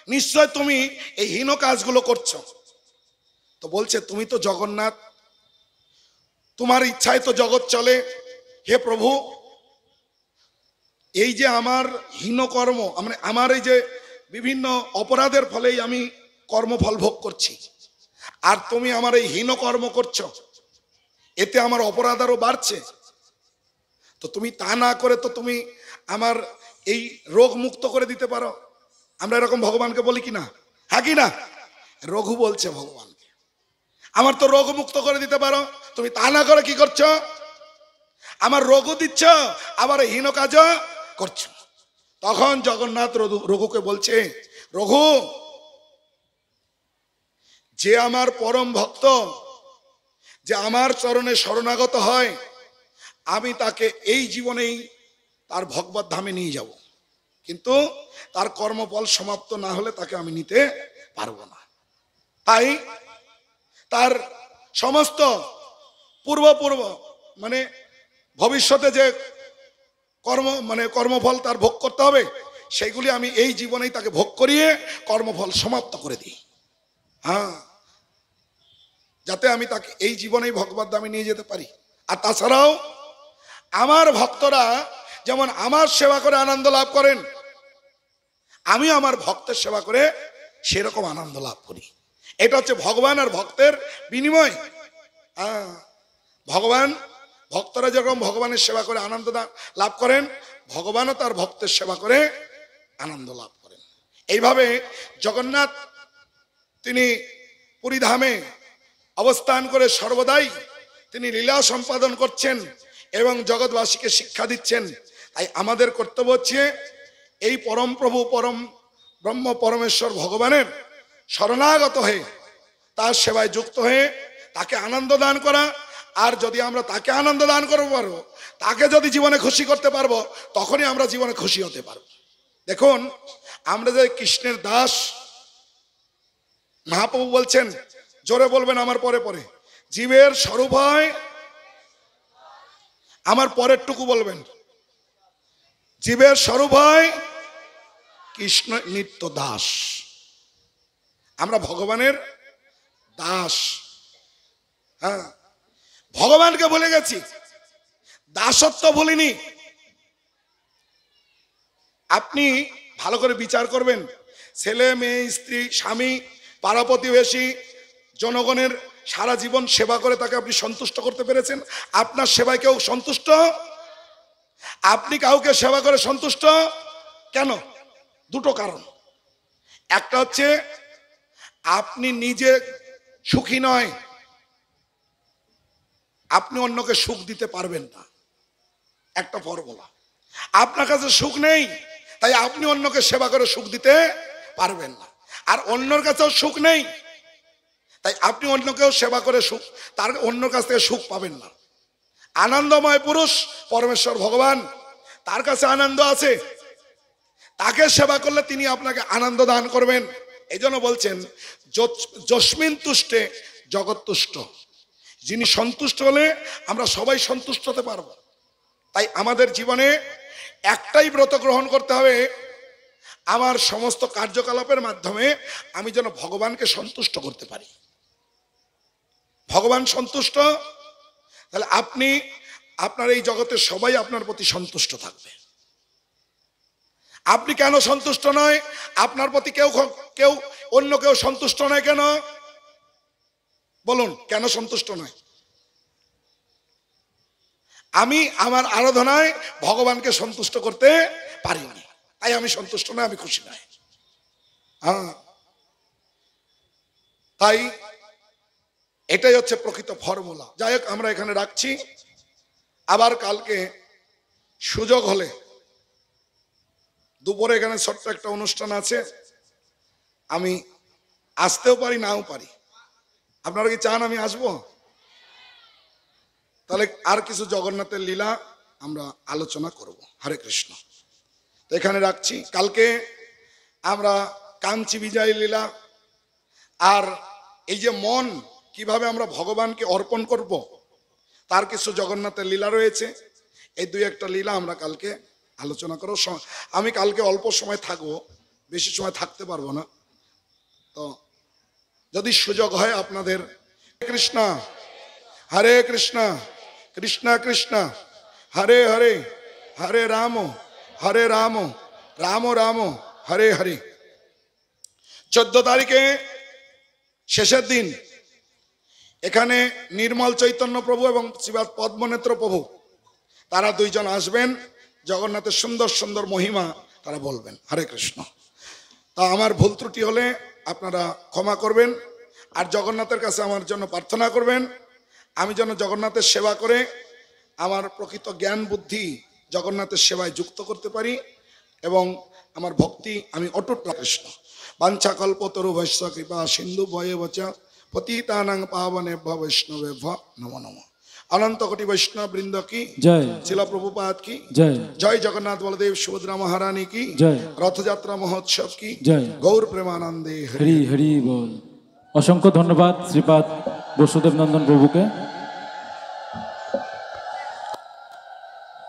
S1: নিশ্চয় তুমি এই হীন কাজগুলো করছো। তো বলছে, তুমি তো জগন্নাথ, তোমার ইচ্ছায় তো জগৎ চলে। হে প্রভু, এই যে আমার হীন কর্ম, মানে আমার এই যে বিভিন্ন অপরাধের ফলেই আমি কর্মফল ভোগ করছি, আর তুমি আমার এই হীন কর্ম করছো, এতে আমার অপরাধ আরো বাড়ছে। তো তুমি তা না করে তো তুমি আমার এই রোগ মুক্ত করে দিতে পারো। আমরা এরকম ভগবানকে বলি কিনা? হ্যাঁ কি না? রঘু বলছে ভগবানকে, আমার তো রোগ মুক্ত করে দিতে পারো, তুমি তা না করে কি করছো? আমার রোগও দিচ্ছ, আবার হীন কাজ করছো। তখন জগন্নাথ রঘুকে বলছে, রঘু, যে আমার পরম ভক্ত, যে আমার চরণে শরণাগত হয়, আমি তাকে এই জীবনেই তার ভগবত ধামে নিয়ে যাব, কিন্তু তার কর্মফল সমাপ্ত না হলে তাকে আমি নিতে পারবো না। তাই তার সমস্ত পূর্ব মানে ভবিষ্যতে যে কর্মফল তার ভোগ করতে হবে, সেইগুলি আমি এই জীবনেই তাকে ভোগ করিয়ে কর্মফল সমাপ্ত করে দিই। হ্যাঁ, যাতে আমি তাকে এই জীবনেই ভগবত ধামে নিয়ে যেতে পারি। আর তাছাড়াও আমার ভক্তরা যেমন আমার সেবা করে আনন্দ লাভ করেন, আমি আমার ভক্তের সেবা করে সেরকম আনন্দ লাভ করি। এটা হচ্ছে ভগবান আর ভক্তের বিনিময়। ভগবান, ভক্তরা যেরকম ভগবানের সেবা করে আনন্দ লাভ করেন, ভগবানও তার ভক্তের সেবা করে আনন্দ লাভ করেন। এইভাবে জগন্নাথ তিনি পুরী ধামে অবস্থান করে সর্বদাই তিনি লীলা সম্পাদন করছেন এবং জগৎবাসীকে শিক্ষা দিচ্ছেন। তাই আমাদের কর্তব্য হচ্ছে এই পরম প্রভু, পরম ব্রহ্ম পরমেশ্বর ভগবানের শরণাগত হয়ে তার সেবায় যুক্ত হয়ে তাকে আনন্দ দান করা। আর যদি আমরা তাকে আনন্দ দান করতে পারবো, তাকে যদি জীবনে খুশি করতে পারবো, তখনই আমরা জীবনে খুশি হতে পারবো। দেখুন, আমরা যে কৃষ্ণের দাস, মহাপ্রভু বলছেন, জোরে বলবেন আমার পরে পরে, জীবের স্বরূপ হয়, আমার পরের টুকু বলবেন, জীবের স্বরূপ হয় কৃষ্ণ নিত্য দাস। আমরা ভগবানের দাস। হ্যাঁ, ভগবানকে ভুলে গেছি, দাসত্ব ভুলিনি। আপনি ভালো করে বিচার করবেন, ছেলে মেয়ে স্ত্রী স্বামী পাড়া প্রতিবেশী জনগণের সারা জীবন সেবা করে তাকে আপনি সন্তুষ্ট করতে পেরেছেন? আপনার সেবায় কেউ সন্তুষ্ট? আপনি কাউকে সেবা করে সন্তুষ্ট কেন? দুটো কারণ। একটা হচ্ছে আপনি নিজে সুখী নয়, আপনি অন্যকে সুখ দিতে পারবেন না, একটা ফর্মুলা। আপনার কাছে সুখ নেই, তাই আপনি অন্যকে সেবা করে সুখ দিতে পারবেন না। আর অন্যর কাছেও সুখ নেই, তাই আপনি অন্যকেও সেবা করে সুখ, তার অন্যর কাছ থেকে সুখ পাবেন না। আনন্দময় পুরুষ পরমেশ্বর ভগবান, তার কাছে আনন্দ আছে, তাকে সেবা করলে তিনি আপনাকে আনন্দ দান করবেন। এই জন্য বলছেন যস্মিন তুষ্টে জগৎ তুষ্ট। যিনি সন্তুষ্ট হলে আমরা সবাই সন্তুষ্ট হতে পারবো। তাই আমাদের জীবনে একটাই ব্রত গ্রহণ করতে হবে, আমার সমস্ত কার্যকলাপের মাধ্যমে আমি যেন ভগবানকে সন্তুষ্ট করতে পারি। ভগবান সন্তুষ্ট, তাহলে আপনি আপনার এই জগতের সবাই আপনার প্রতি সন্তুষ্ট থাকবে। আপনি কেন সন্তুষ্ট নয়? আপনার প্রতি কেউ অন্য কেউ সন্তুষ্ট নয় কেন? বলুন, কেন সন্তুষ্ট নয়? আমি আমার আরাধনায় ভগবানকে সন্তুষ্ট করতে পারিনি, তাই আমি সন্তুষ্ট নয়, আমি খুশি নয়। তাই এটাই হচ্ছে প্রকৃত ফর্মুলা। যাই হোক, আমরা এখানে রাখছি। আবার কালকে সুযোগ হলে দুপুরে এখানে ছোট্ট একটা অনুষ্ঠান আছে, আমি আসতেও পারি নাও পারি। আপনারা কি চান আমি আসবো? তাহলে আর কিছু জগন্নাথের লীলা আমরা আলোচনা করব। হরে কৃষ্ণ। তো এখানে রাখছি। কালকে আমরা কাঞ্চি বিজয় লীলা আর এই যে মন কিভাবে আমরা ভগবানকে অর্পণ করব, তার কিছু জগন্নাথের লীলা রয়েছে। এই দুই একটা লীলা আমরা কালকে আলোচনা করব। আমি কালকে অল্প সময় থাকবো, বেশি সময় থাকতে পারবো না। তো যদি সুযোগ হয় আপনাদের। কৃষ্ণ হরে কৃষ্ণ কৃষ্ণ কৃষ্ণ হরে হরে, হরে রাম রাম রাম হরে হরে। 14 তারিখে শেষের দিন এখানে নির্মল চৈতন্য প্রভু এবং শ্রীপাদ পদ্মনেত্র প্রভু, তারা দুইজন আসবেন, জগন্নাথের সুন্দর সুন্দর মহিমা তারা বলবেন। হরে কৃষ্ণ। তা আমার ভুল ত্রুটি হলে আপনারা ক্ষমা করবেন, আর জগন্নাথের কাছে আমার জন্য প্রার্থনা করবেন, আমি যেন জগন্নাথের সেবা করে আমার প্রকৃত জ্ঞান বুদ্ধি জগন্নাথের সেবায় যুক্ত করতে পারি এবং আমার ভক্তি আমি অটুট। কৃষ্ণ। বাঞ্ছা কল্পতরু বৈশ্য কৃপা সিন্ধু ভয়ে বচা পতিতানাং পাবনেভ্যো বৈষ্ণবেভ্য নমো নমঃ। অনন্ত কোটি বৈষ্ণব বৃন্দ কি জয়, শিল প্রভুপাদ কি জয়, জয় জগন্নাথ বলদেব সুভদ্রা মহারানী কি জয়, রথযাত্রা মহোৎসব কি জয়, গৌর প্রেমানন্দে হরি হরি বল।
S2: অসংখ্য ধন্যবাদ শ্রীপাদ বসুদেব নন্দন প্রভুকে।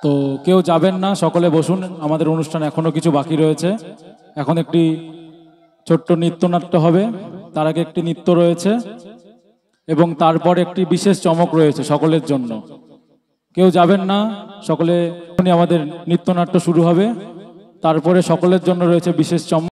S2: তো কেউ যাবেন না, সকলে বসুন, আমাদের অনুষ্ঠান এখনো কিছু বাকি রয়েছে। এখন একটি ছোট্ট নৃত্যনাট্য হবে, তার আগে একটি নৃত্য রয়েছে এবং তারপর একটি বিশেষ চমক রয়েছে সকলের জন্য। কেউ যাবেন না, সকলে, আমাদের নৃত্যনাট্য শুরু হবে, তারপরে সকলের জন্য রয়েছে বিশেষ চমক।